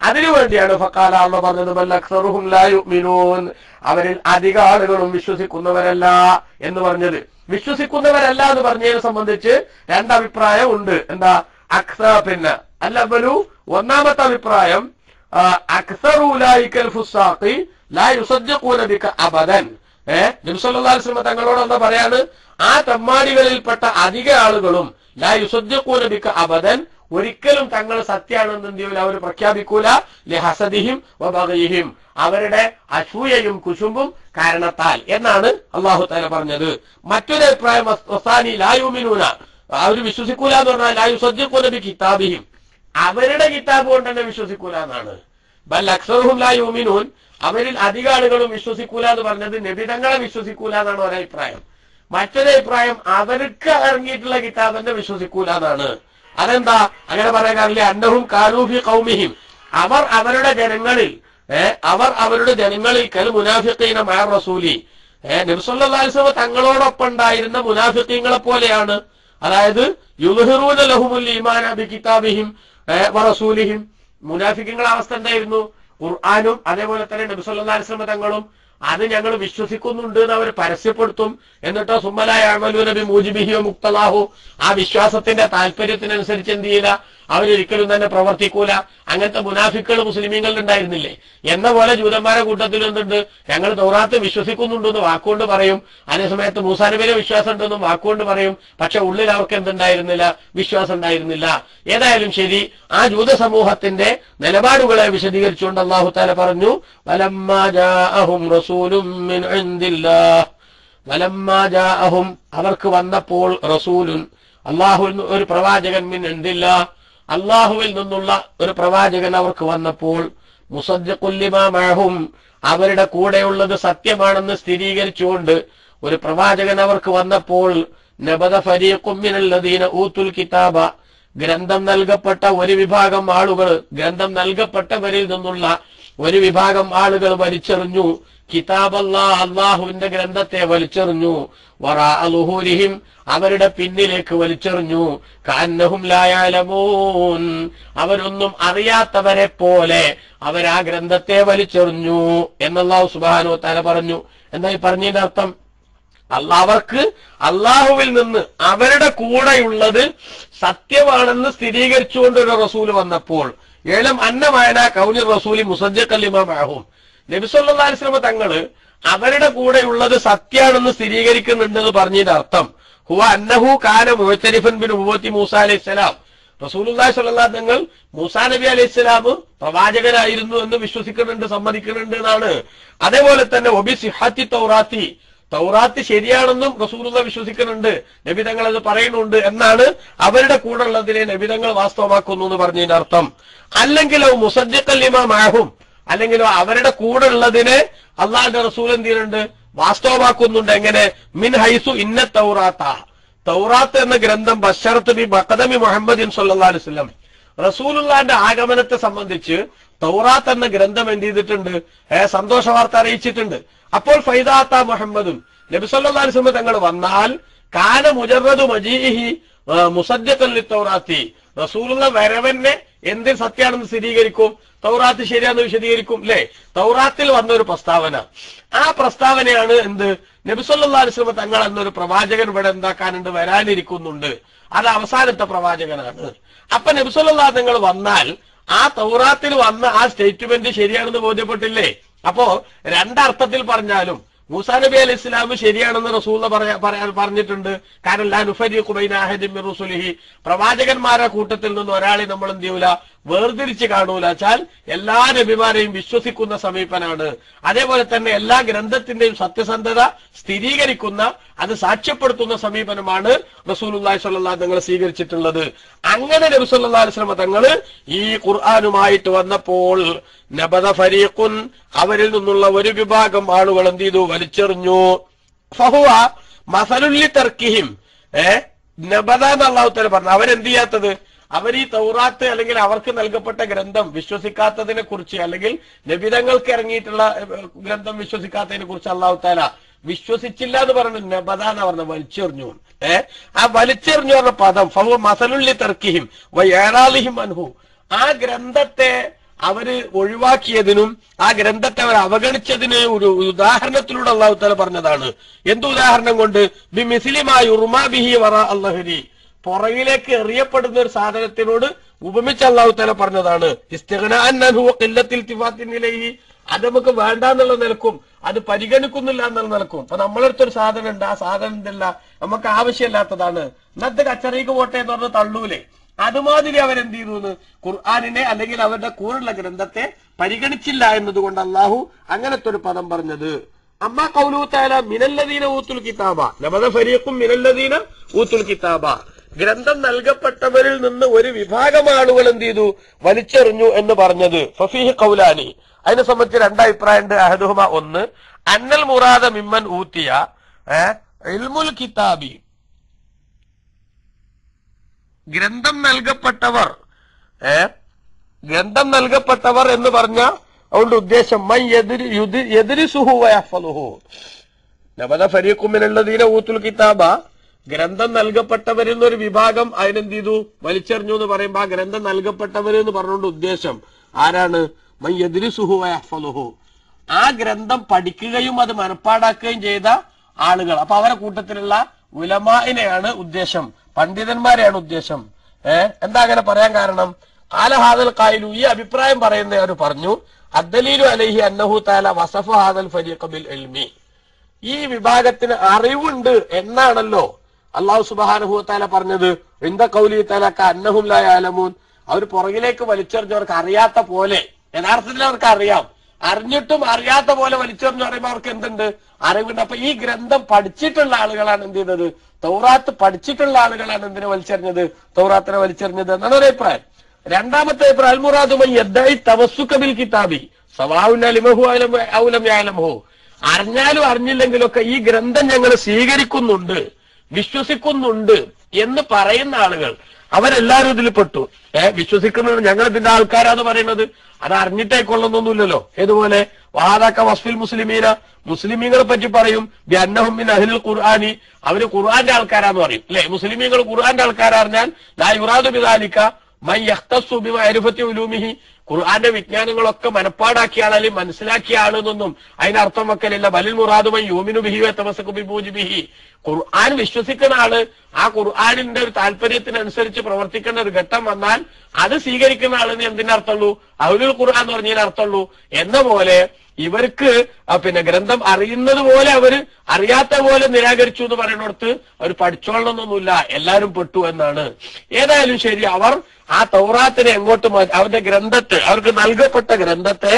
അതിനുവേണ്ടിയാണ് ഫഖാല അല്ലാഹു പറഞ്ഞത് ബൽ അക്സറുഹും ലാ യുഅ്മിനൂൻ, അവരിൽ അധിക ആളുകളും വിശ്വസിക്കുന്നവരല്ല എന്ന് പറഞ്ഞത്. വിശ്വസിക്കുന്നവരല്ല എന്ന് പറഞ്ഞതിനെ സംബന്ധിച്ച് രണ്ടഭിപ്രായം ഉണ്ട്. എന്താ പിന്നെ അല്ലബലു, ഒന്നാമത്തെ അഭിപ്രായം അക്സറു ഉലൈകൽ ഫുസാഖി ലാ യുസദ്ദിഖൂന ബിക അബദൻ. നബി സല്ലല്ലാഹു അലൈഹി വസല്ലം തങ്ങളോട് എന്താ പറയാണ്, ആ തെമ്മാടികളിൽപ്പെട്ട അധിക ആളുകളും ലാ യുസദ്ദിഖൂന ബിക അബദൻ, ഒരിക്കലും തങ്ങൾ സത്യാണെന്ന് എന്ത് ചെയ്യൂല, അവർ പ്രഖ്യാപിക്കൂല. ലിഹസദിഹിം വബഗയിഹിം, അവരുടെ അസൂയയും കുശുമ്പും കാരണത്താൽ എന്നാണ് അല്ലാഹു തആല പറഞ്ഞത്. മറ്റൊരു അഭിപ്രായം വസാനി ലാ യുമിനൂന, അവർ വിശ്വസിക്കൂല എന്ന് പറഞ്ഞാൽ ലാ യുസദ്ദിഖൂന ബി കിതാബിഹിം, അവരുടെ കിതാബ് കൊണ്ട് തന്നെ വിശ്വസിക്കൂല എന്നാണ്. ബൽ അക്സറുഹും ലാ യുമിനൂൻ, അവരിൽ അധിക ആളുകളും വിശ്വസിക്കൂല എന്ന് പറഞ്ഞത് നബിതങ്ങളെ വിശ്വസിക്കൂല എന്നാണ് ഒരഭിപ്രായം. മറ്റൊരു അഭിപ്രായം അവർക്ക് ഇറങ്ങിയിട്ടുള്ള കിതാബ് തന്നെ വിശ്വസിക്കൂല എന്നാണ്. അതെന്താ അങ്ങനെ പറയാൻ കാരണം, അന്നഹും കാനൂ ഫീ ഖൗമിഹിം, അവർ അവരുടെ ജനങ്ങളിൽ കൽ മുനാഫിഖീന മഅ റസൂലി, നബി സല്ലല്ലാഹു അലൈഹി വസല്ലം തങ്ങളോടൊപ്പം ഉണ്ടായിരുന്ന മുനാഫിഖീങ്ങളെ പോലെയാണ്. അതായത് യുദ്ഹിറൂന ലഹുമുൽ ഈമാന ബി കിതാബിഹിം വറസൂലിഹിം, മുനാഫിഖീങ്ങളുടെ അവസ്ഥ എന്തായിരുന്നു? ഖുർആനും അതേപോലെ തന്നെ നബി സല്ലല്ലാഹു അലൈഹി വസല്ലം തങ്ങളും അത് ഞങ്ങൾ വിശ്വസിക്കുന്നുണ്ട് എന്ന് അവർ പരസ്യപ്പെടുത്തും. എന്നിട്ടോ സുമ്മലാ യഅമലൂന ബി മൂജിബിഹി വ മുഖ്തലാഹു, ആ വിശ്വാസത്തിന്റെ താല്പര്യത്തിനനുസരിച്ച് എന്ത് ചെയ്യില്ല, അവരൊരിക്കലും തന്നെ പ്രവർത്തിക്കൂല. അങ്ങനത്തെ മുനാഫിക്കുകൾ മുസ്ലിമീങ്ങളിൽ ഉണ്ടായിരുന്നില്ലേ? എന്ന പോലെ ജൂതന്മാരുടെ കൂട്ടത്തിൽ എന്തുണ്ട്, ഞങ്ങൾ തൗറാത്ത് വിശ്വസിക്കുന്നുണ്ടെന്ന് വാക്കുകൊണ്ട് പറയും, അതേസമയത്ത് മൂസാ നബിയുടെ വിശ്വാസം ഉണ്ടെന്നും വാക്കുകൊണ്ട് പറയും. പക്ഷെ ഉള്ളിൽ അവർക്ക് എന്തുണ്ടായിരുന്നില്ല, വിശ്വാസം ഉണ്ടായിരുന്നില്ല. ഏതായാലും ശരി, ആ ജൂത സമൂഹത്തിന്റെ നിലപാടുകളെ വിശദീകരിച്ചുകൊണ്ട് അല്ലാഹു തആല പറഞ്ഞു, വലമ്മാ ജാഅഹും റസൂലും മിൻ ഇൻദില്ലാഹ്, വലമ്മാ ജാഅഹും, അവർക്ക് വന്നപ്പോൾ, റസൂലുൻ, അല്ലാഹുവിൽ ഒരു പ്രവാചകൻ, മിൻ ഇൻദില്ലാഹ്, അല്ലാഹുവിൽ നിന്നുള്ള ഒരു പ്രവാചകൻ അവർക്ക് വന്നപ്പോൾ, മുസദ്ദിഖുൽ ലിമാ മഅഹും, അവരുടെ കൂടെയുള്ളത് സത്യമാണെന്ന് സ്ഥിരീകരിച്ചുകൊണ്ട് ഒരു പ്രവാചകൻ അവർക്ക് വന്നപ്പോൾ, നബദ ഫരീഖും മിനല്ലദീന ഊതുൽ കിതാബ, ഗ്രന്ഥം നൽകപ്പെട്ട ഒരു വിഭാഗം ആളുകൾ, ഗ്രന്ഥം നൽകപ്പെട്ടവരിൽ നിന്നുള്ള ഒരു വിഭാഗം ആളുകൾ വലിച്ചെറിഞ്ഞു, കിതാബല്ലാഹ്, അല്ലാഹുവിന്റെ ഗ്രന്ഥത്തെ വലിച്ചെറിഞ്ഞു, വറാഅ ളുഹൂരിഹിം, അവരുടെ പിന്നിലേക്ക് വലിച്ചെറിഞ്ഞു, കഅന്നഹും ലാ യഅലമൂൻ, അവരൊന്നും അറിയാത്തവരെ പോലെ അവർ ആ ഗ്രന്ഥത്തെ വലിച്ചെറിഞ്ഞു എന്ന് അല്ലാഹു സുബ്ഹാനഹു വ തആല പറഞ്ഞു. എന്താ ഈ പറഞ്ഞതിന്റെ അർത്ഥം? അവർക്ക് അല്ലാഹുവിൽ നിന്ന് അവരുടെ കൂടെയുള്ളത് സത്യമാണെന്ന് സ്ഥിരീകരിച്ചുകൊണ്ട് ഒരു റസൂല് വന്നപ്പോൾ, ഏലം അന്നമായന കൗനി റസൂലി മുസദ്ദിഖൻ ലിമാ മഅഹും, നബി സല്ലല്ലാഹു അലൈഹി വസല്ലം തങ്ങള് അവരുടെ കൂടെയുള്ളത് സത്യാണെന്ന് സ്ഥിരീകരിക്കുന്നുണ്ടെന്ന് പറഞ്ഞതിന്റെ അർത്ഥം, ഹുവ അന്നഹു കാന മുഅ്തരിഫൻ ബിനുബുവ്വത്തി മൂസ അലൈഹിസ്സലാം, റസൂലുള്ളാഹി സ്വല്ലല്ലാഹു അലൈഹി തങ്ങൾ മൂസാ നബി അലൈഹിസ്സലാം പ്രവാചകനായിരുന്നു എന്ന് വിശ്വസിക്കുന്നുണ്ട്, സമ്മതിക്കുന്നുണ്ട് എന്നാണ്. അതേപോലെ തന്നെ ഒബി സിഹത്തി തൗറാത്തി, തൗറാത്ത് ശരിയാണെന്നും റസൂലുള്ളാഹി വിശ്വസിക്കുന്നുണ്ട്, നബി തങ്ങൾ അത് പറയുന്നുണ്ട് എന്നാണ് അവരുടെ കൂടെ ഉള്ളതിനെ നബി തങ്ങൾ വാസ്തവമാക്കുന്നു എന്ന് പറഞ്ഞതിന്റെ അർത്ഥം. അല്ലെങ്കിലോ മുസദ്ദിഖൻ ലിമാ മഅഹും, അല്ലെങ്കിലോ അവരുടെ കൂടെ ഉള്ളതിനെ അള്ളാഹുവിന്റെ റസൂൽ എന്ത് ചെയ്യുന്നുണ്ട്, വാസ്തവമാക്കുന്നുണ്ട്. എങ്ങനെ? മിൻ ഹൈസു ഇന്ന തൗറാത്ത, തൗറാത്ത് എന്ന ഗ്രന്ഥം ബശറത്ത് ബി മഖദമി മുഹമ്മദിൻ സ്വല്ലല്ലാഹു അലൈഹി വസല്ലം, റസൂലുള്ളാഹിന്റെ ആഗമനത്തെ സംബന്ധിച്ച് തൗറാത്ത് എന്ന ഗ്രന്ഥം എന്ത് ചെയ്തിട്ടുണ്ട്, സന്തോഷ വാർത്ത അറിയിച്ചിട്ടുണ്ട്. അപ്പോൾ ഫൈദാത്ത മുഹമ്മദും, നബി സല്ലല്ലാഹു അലൈഹി വസല്ലം തങ്ങൾ വന്നാൽ, കാന മുജറദു മജീഇഹി മുസദ്ദിഖൻ ലിത്തൗറാത്തി, റസൂലുള്ള വരവന്നെ എന്തിൽ സത്യാണെന്ന് സ്ഥിരീകരിക്കും, തൗറാത്ത് ശരിയാണെന്ന് വിശദീകരിക്കും. അല്ലെ? തൗറാത്തിൽ വന്ന ഒരു പ്രസ്താവന, ആ പ്രസ്താവനയാണ് എന്ത്, നബി സല്ലല്ലാഹു അലൈഹി വസല്ലം തങ്ങൾ എന്നൊരു പ്രവാചകൻ ഇവിടെ എന്താക്കാനുണ്ട്, വരാനിരിക്കുന്നുണ്ട്, അത് അവസാനത്തെ പ്രവാചകനാണ്. അപ്പൊ നബി സല്ലല്ലാഹു തങ്ങൾ വന്നാൽ ആ തൗറാത്തിൽ വന്ന ആ സ്റ്റേറ്റ്മെന്റ് ശരിയാണെന്ന് ബോധ്യപ്പെട്ടില്ലേ? അപ്പോ രണ്ടർത്ഥത്തിൽ പറഞ്ഞാലും മൂസാ നബി അലൈഹി ഇസ്ലാം ശരിയാണെന്ന് റസൂൽ പറഞ്ഞിട്ടുണ്ട്. കാരണം ലാ നുഫരിഖു ബൈന അഹദിൻ മിർ റുസുലിഹി, പ്രവാചകന്മാരുടെ കൂട്ടത്തിൽ നിന്ന് ഒരാളെ നമ്മൾ എന്ത് ചെയ്യൂല, വേർതിരിച്ച് കാണൂല. വെച്ചാൽ എല്ലാ നബിമാരെയും വിശ്വസിക്കുന്ന സമീപനാണ്. അതേപോലെ തന്നെ എല്ലാ ഗ്രന്ഥത്തിന്റെയും സത്യസന്ധത സ്ഥിരീകരിക്കുന്ന, അത് സാക്ഷ്യപ്പെടുത്തുന്ന സമീപനമാണ് റസൂലുള്ളാഹി സ്വല്ലല്ലാഹു അലൈഹി വസല്ലം സ്വീകരിച്ചിട്ടുള്ളത്. അങ്ങനെ നബി സല്ലല്ലാഹു അലൈഹി വസല്ലം തങ്ങള് ഈ ഖുർആനുമായിട്ട് വന്നപ്പോൾ, നബദ ഫരീഖുൻ, അവരിൽ നിന്നുള്ള ഒരു വിഭാഗം ആളുകൾ എന്ത് ചെയ്തു, വലിച്ചെറിഞ്ഞു. ഫഹുവ മസലുൽ ലിതർക്കിഹിം, നബദ എന്ന് അല്ലാഹു തആല പറഞ്ഞു. അവരെന്ത് ചെയ്യാത്തത്, അവർ ഈ തൗറാത്ത് അല്ലെങ്കിൽ അവർക്ക് നൽകപ്പെട്ട ഗ്രന്ഥം വിശ്വസിക്കാത്തതിനെ കുറിച്ച്, അല്ലെങ്കിൽ നബിതങ്ങൾക്ക് ഇറങ്ങിയിട്ടുള്ള ഗ്രന്ഥം വിശ്വസിക്കാത്തതിനെ കുറിച്ച് അല്ലാഹു തആല വിശ്വസിച്ചില്ല എന്ന് പറഞ്ഞു. നബദ എന്ന് പറഞ്ഞ വലിച്ചെറിഞ്ഞു. ആ വലിച്ചെറിഞ്ഞു പറഞ്ഞ പദം ഫഹുവ മസലുൽ ലിതർക്കിഹിം വ ഇറാലിഹിം അൻഹു, ആ ഗ്രന്ഥത്തെ അവര് ഒഴിവാക്കിയതിനും ആ ഗ്രന്ഥത്തെ അവർ അവഗണിച്ചതിന് ഒരു ഉദാഹരണത്തിലൂടെ അള്ളാഹു തആല പറഞ്ഞതാണ്. എന്ത് ഉദാഹരണം കൊണ്ട്? ബിമിസ്ലിമായി ഉർമാ ബിഹി വറാ അൽഹരി, പുറകിലേക്ക് എറിയപ്പെടുന്ന ഒരു സാധനത്തിനോട് ഉപമിച്ച് അള്ളാഹു തആല പറഞ്ഞതാണ്. ഇസ്തിഗ്നാഅൻ അൻഹു ഖില്ലത്തിൽ ഇൽതിഫാത്തിൻ ഇലൈഹി, അത് നമുക്ക് വേണ്ടാന്നുള്ള നിലക്കും അത് പരിഗണിക്കുന്നില്ല എന്നുള്ള നിലക്കും. അപ്പൊ നമ്മളടുത്തൊരു സാധനം ഉണ്ട്, ആ സാധനം എന്തല്ല നമുക്ക് ആവശ്യമില്ലാത്തതാണ്, ഇന്നത്തെ കച്ചറയ്ക്ക് പോട്ടെ എന്ന് പറഞ്ഞ് തള്ളൂലേ, അതുമാതിരി അവരെന്ത് ചെയ്തു? ഖുർആനിനെ അല്ലെങ്കിൽ അവരുടെ കൂറുള്ള ഗ്രന്ഥത്തെ പരിഗണിച്ചില്ല എന്നതുകൊണ്ട് അള്ളാഹു അങ്ങനത്തെ ഒരു പദം പറഞ്ഞത്. അമ്മാ ഖൗലുഹു തആല മിനല്ലദീന ഊത്തുൽ കിതാബ നബദ ഫരീഖും മിനല്ലദീന ഊത്തുൽ കിതാബ, ഗ്രന്ഥം നൽകപ്പെട്ടവരിൽ നിന്ന് ഒരു വിഭാഗം ആളുകൾ എന്ത് ചെയ്തു? വലിച്ചെറിഞ്ഞു എന്ന് പറഞ്ഞത്. ഫഫീഹി ഖൗലാനി, അതിനെ സംബന്ധിച്ച് രണ്ടഭിപ്രായമുണ്ട്. അഹദുഹുമ, ഒന്ന് അന്നൽ മുറാദ മിമ്മൻ ഊത്തിയ ഇൽമുൽ കിതാബി, ഗ്രന്ഥം നൽകപ്പെട്ടവർ എന്ന് പറഞ്ഞ അതുകൊണ്ട് ഉദ്ദേശം മൻ യദ്രിസുഹു വയഹ്ഫളുഹു. നബദ ഫരീഖും മിനല്ലദീന ഊത്തുൽ കിതാബ, ഗ്രന്ഥം നൽകപ്പെട്ടവരിൽ നിന്നൊരു വിഭാഗം അതിനെന്ത് ചെയ്തു? വലിച്ചെറിഞ്ഞു എന്ന് പറയുമ്പോ ആ ഗ്രന്ഥം നൽകപ്പെട്ടവർ എന്ന് പറഞ്ഞുകൊണ്ട് ഉദ്ദേശം ആരാണ്? മൻ യദ്രിസുഹു വയഹ്ഫളുഹു, ആ ഗ്രന്ഥം പഠിക്കുകയും അത് മനപ്പാടാക്കുകയും ചെയ്ത ആളുകൾ. അപ്പൊ അവരെ കൂട്ടത്തിലുള്ള ഉലമാഇനെയാണ് ഉദ്ദേശം, പണ്ഡിതന്മാരെയാണ് ഉദ്ദേശം. എന്താ അങ്ങനെ പറയാൻ കാരണം? ഖാല ഹാദൽ ഖായിലു, ഈ അഭിപ്രായം പറയുന്നവർ പറഞ്ഞു, അദ്ദലീലു അലൈഹി അന്നഹു തആല വസഫ ഹാദൽ ഫരീഖ ബിൽ ഇൽമി, ഈ വിഭാഗത്തിന് അറിവുണ്ട് എന്നാണല്ലോ അല്ലാഹു സുബ്ഹാനഹു വ തആല പറഞ്ഞത്. ഇന്ദ ഖൗലി തആല കഅന്നഹും ലാ യഅലമൂൻ, അവർ പുറകിലേക്ക് വലിച്ചെറിഞ്ഞവർക്ക് അറിയാത്ത പോലെ, യഥാർത്ഥത്തിൽ അവർക്ക് അറിയാം, അറിഞ്ഞിട്ടും അറിയാത്ത പോലെ വലിച്ചെറിഞ്ഞു പറയുമ്പോൾ അവർക്ക് എന്തുണ്ട്? അറിവുണ്ട്. അപ്പൊ ഈ ഗ്രന്ഥം പഠിച്ചിട്ടുള്ള ആളുകളാണ് എന്ത് ചെയ്തത്? തൗറാത്ത് പഠിച്ചിട്ടുള്ള ആളുകളാണ് എന്തിനെ വലിച്ചെറിഞ്ഞത്? തൗറാത്തിനെ വലിച്ചെറിഞ്ഞത് എന്നാണ് ഒരു അഭിപ്രായം. രണ്ടാമത്തെ അഭിപ്രായം അൽ മുറാദു മൻ യദ്ദഇ തവസ്സുക ബിൽ കിതാബി സവാഉൻ അലിമഹു ഔ ലം യഅലമഹു, അറിഞ്ഞാലും അറിഞ്ഞില്ലെങ്കിലും ഒക്കെ ഈ ഗ്രന്ഥം ഞങ്ങൾ സ്വീകരിക്കുന്നുണ്ട്, വിശ്വസിക്കുന്നുണ്ട് എന്ന് പറയുന്ന ആളുകൾ അവരെല്ലാരും ഇതിൽ പെട്ടു. വിശ്വസിക്കുന്നത് ഞങ്ങൾ ഇതിന്റെ ആൾക്കാരാന്ന് പറയുന്നത് അത് അറിഞ്ഞിട്ടേ കൊള്ളുന്നൊന്നുമില്ലല്ലോ. ഏതുപോലെ വഹാദാക വസ്ഫിൽ മുസ്ലിമീന, മുസ്ലിമീങ്ങളെ പറ്റി പറയും ബി അന്നഹും മിൻ അഹ്ലിൽ ഖുർആനി, അവര് ഖുർആന്റെ ആൾക്കാരാന്ന് പറയും അല്ലെ. മുസ്ലിമീങ്ങൾ ഖുർആന്റെ ആൾക്കാരറിഞ്ഞാൽ ലാ യുറാദു ബിദാലിക മൻ യഖ്തസ്സു ബിമഅരിഫത്തി ഉലൂമിഹി, ഖുർആന്റെ വിജ്ഞാനങ്ങളൊക്കെ മനപ്പാടാക്കിയ ആൾ അല്ലെങ്കിൽ മനസ്സിലാക്കിയ ആളെന്നൊന്നും അതിനർത്ഥം വെക്കലില്ല. ബലിൽ മുറാദു മൻ യൂമിനു ബിഹി വതമസ്സകു ബിമൂജിബിഹി, ഖുർആൻ വിശ്വസിക്കുന്ന ആള് ആ ഖുർആനിന്റെ ഒരു താല്പര്യത്തിനനുസരിച്ച് പ്രവർത്തിക്കുന്ന ഒരു ഘട്ടം വന്നാൽ അത് സ്വീകരിക്കുന്ന ആളെന്ന് എന്തിനർത്ഥമുള്ളൂ? അഹ്ലുൽ ഖുർആൻ എന്ന് പറഞ്ഞതിന് അർത്ഥമുള്ളൂ. എന്ന പോലെ ഇവർക്ക് ഗ്രന്ഥം അറിയുന്നത് പോലെ അവര് അറിയാത്ത പോലെ നിരാകരിച്ചു എന്ന് പറയുന്നിടത്ത് അവർ പഠിച്ചോളണമെന്നൊന്നുമില്ല, എല്ലാവരും പെട്ടു എന്നാണ്. ഏതായാലും ശരി, അവർ ആ തൗറാത്തിനെ എങ്ങോട്ട് അവരുടെ ഗ്രന്ഥത്തെ, അവർക്ക് നൽകപ്പെട്ട ഗ്രന്ഥത്തെ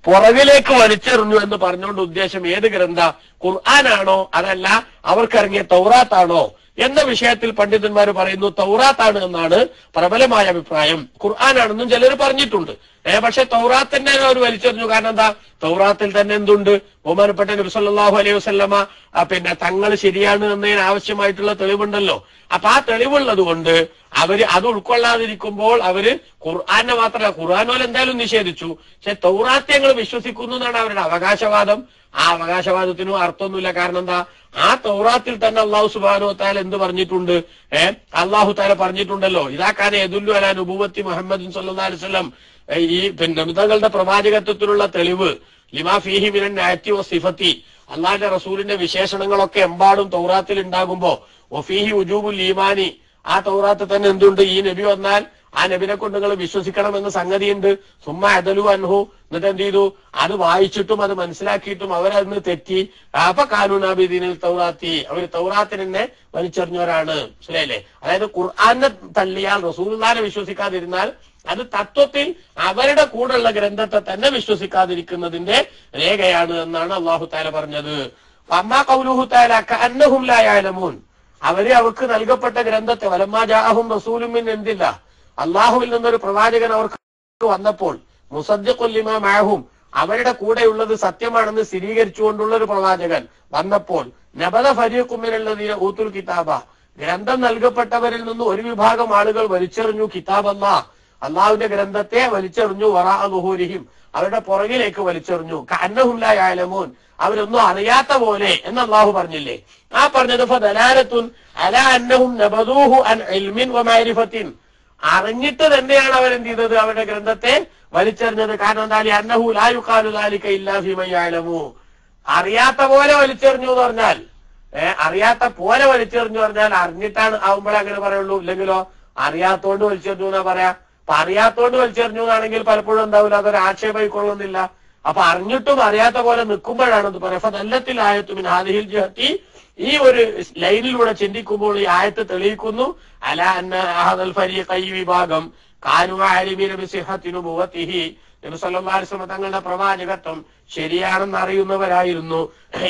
പുറകിലേക്ക് വലിച്ചെറിഞ്ഞു എന്ന് പറഞ്ഞുകൊണ്ട് ഉദ്ദേശം ഏത് ഗ്രന്ഥ? ഖുർആനാണോ അതല്ല അവർക്കിറങ്ങിയ തൗറാത്താണോ എന്ന വിഷയത്തിൽ പണ്ഡിതന്മാർ പറയുന്നു തൗറാത്താണ് എന്നാണ് പ്രബലമായ അഭിപ്രായം. ഖുർആനാണെന്നും ചിലർ പറഞ്ഞിട്ടുണ്ട്. പക്ഷെ തൗറാത്തിനെ അവർ വലിച്ചെറിഞ്ഞു. കാരണം എന്താ? തൗറാത്തിൽ തന്നെ എന്തുണ്ട്? ബഹുമാനപ്പെട്ട നബി സല്ലല്ലാഹു അലൈഹി വസല്ലമ തങ്ങൾ ശരിയാണ് എന്നതിന് ആവശ്യമായിട്ടുള്ള തെളിവുണ്ടല്ലോ. അപ്പൊ ആ തെളിവുള്ളത് കൊണ്ട് അവര് അത് ഉൾക്കൊള്ളാതിരിക്കുമ്പോൾ അവര് ഖുർആനെ മാത്രമല്ല, ഖുർആൻ പോലെ എന്തായാലും നിഷേധിച്ചു, പക്ഷെ തൗറാത്തെ ഞങ്ങൾ വിശ്വസിക്കുന്നു എന്നാണ് അവരുടെ അവകാശവാദം. ആ അവകാശവാദത്തിനും അർത്ഥമൊന്നുമില്ല. കാരണം എന്താ? ആ തൗറാത്തിൽ തന്നെ അല്ലാഹു സുബ്ഹാനഹു വ തആല എന്ത് പറഞ്ഞിട്ടുണ്ട്? അല്ലാഹു തആല പറഞ്ഞിട്ടുണ്ടല്ലോ, ഇദാ കാന യദുല്ലു അലാ നുബുവത്തി മുഹമ്മദിൻ സല്ലല്ലാഹു അലൈഹി വസല്ലം, ഈ നബിതങ്ങളുടെ പ്രവാചകത്വത്തിലുള്ള തെളിവ് ലിമാ ഫീഹി മിനൻ നഅതി വസിഫത്തി, അല്ലാഹുവിന്റെ റസൂലിന്റെ വിശേഷണങ്ങളൊക്കെ എമ്പാടും തൗറാത്തിൽ ഉണ്ടാകുമ്പോ വഫീഹി ഉജൂബുൽ ഈമാനി, ആ തൗറാത്ത് തന്നെ എന്തുണ്ട്? ഈ നബി വന്നാൽ ആ നബിനെ കൊണ്ട് നിങ്ങൾ വിശ്വസിക്കണമെന്ന സംഗതിയുണ്ട്. സുമ്മ അദലു അൻഹു, എന്നിട്ട് എന്ത് ചെയ്തു? അത് വായിച്ചിട്ടും അത് മനസ്സിലാക്കിയിട്ടും അവരതിന് തെറ്റി. അപ്പൊ കാനൂനാബിദീനിൽ തൗറാത്തി, അവർ തൗറാത്തിനെ വലിച്ചെറിഞ്ഞവരാണ്. ശരിയല്ലേ? അതായത് ഖുർആനെ തള്ളിയാൽ, റസൂലുള്ളാഹിനെ വിശ്വസിക്കാതിരുന്നാൽ അത് തത്വത്തിൽ അവരുടെ കൂടെയുള്ള ഗ്രന്ഥത്തെ തന്നെ വിശ്വസിക്കാതിരിക്കുന്നതിന്റെ രേഖയാണ് എന്നാണ് അല്ലാഹു തആല പറഞ്ഞത്. അമ്മാ ഖൗലുഹു തആല കഅന്നഹും ലാ യഅലമൂൻ, അവർക്ക് നൽകപ്പെട്ട ഗ്രന്ഥത്തെ വലമ്മാ ജാഅഹും റസൂലുൻ മിൻ ഇൻദില്ലാഹ്, അള്ളാഹുവിൽ നിന്നൊരു പ്രവാചകൻ അവർക്ക് വന്നപ്പോൾ മുസദ്ദിഖുൻ ലിമാ മഅഹും, അവരുടെ കൂടെയുള്ളത് സത്യമാണെന്ന് സ്ഥിരീകരിച്ചുകൊണ്ടുള്ള ഒരു പ്രവാചകൻ വന്നപ്പോൾ നബദ ഫരീഖും മിനല്ലദീന ഊത്തുൽ കിതാബ, ഗ്രന്ഥം നൽകപ്പെട്ടവരിൽ നിന്ന് ഒരു വിഭാഗം ആളുകൾ വലിച്ചെറിഞ്ഞു കിതാബല്ലാഹ്, അള്ളാഹുവിന്റെ ഗ്രന്ഥത്തെ വലിച്ചെറിഞ്ഞു, വറാഅ ദുഹൂരിഹിം, അവരുടെ പുറകിലേക്ക് വലിച്ചെറിഞ്ഞു, കഅന്നഹും ലാ യഅലമൂൻ, അവരൊന്നും അറിയാത്ത പോലെ എന്ന് അള്ളാഹു പറഞ്ഞില്ലേ? ആ പറഞ്ഞത് ഫദലാലത്തുൻ അലാ അന്നഹും നബദൂഹു അൻ ഇൽമിൻ വമഅരിഫത്തിൻ, അറിഞ്ഞിട്ട് തന്നെയാണ് അവരെന്ത് ചെയ്തത്? അവരുടെ ഗ്രന്ഥത്തെ വലിച്ചെറിഞ്ഞത്. കാരണം എന്താ? അന്നഹു ലാ യുഖാലു ദാലിക ഇല്ലാ ഫീമൻ യഅലമു. അറിയാത്ത പോലെ വലിച്ചെറിഞ്ഞു എന്ന് പറഞ്ഞാൽ, അറിയാത്ത പോലെ വലിച്ചെറിഞ്ഞു പറഞ്ഞാൽ അറിഞ്ഞിട്ടാണ് ആവുമ്പോഴേ അങ്ങനെ പറയുള്ളൂ. ഇല്ലെങ്കിലോ അറിയാത്തോണ്ട് വലിച്ചെറിഞ്ഞു എന്നാ പറയാ. അപ്പൊ അറിയാത്തോണ്ട് വലിച്ചെറിഞ്ഞു എന്നാണെങ്കിൽ പലപ്പോഴും എന്താവില്ല, അതൊരു ആക്ഷേപമായിക്കൊള്ളുന്നില്ല. അപ്പൊ അറിഞ്ഞിട്ടും അറിയാത്ത പോലെ നിൽക്കുമ്പോഴാണ് ഇത് പറയാം. ഫദല്ലത്തിൽ ആയത്തുമിൻ ഹാദിഹിൽ ജിഹത്തി, ഈ ഒരു ലൈനിലൂടെ ചിന്തിക്കുമ്പോൾ ഈ ആയത്ത് തെളിയിക്കുന്നു അലാ അന്ന അഹദൽ ഫരീഖൈ വിഭാഗം കാനു ആലിമീന ബിസിഹത്തി നുബുവത്തിഹി, നബി സല്ലല്ലാഹു അലൈഹി വസല്ലം തങ്ങളുടെ പ്രവാചകത്വം ശരിയാണെന്ന് അറിയുന്നവരായിരുന്നു.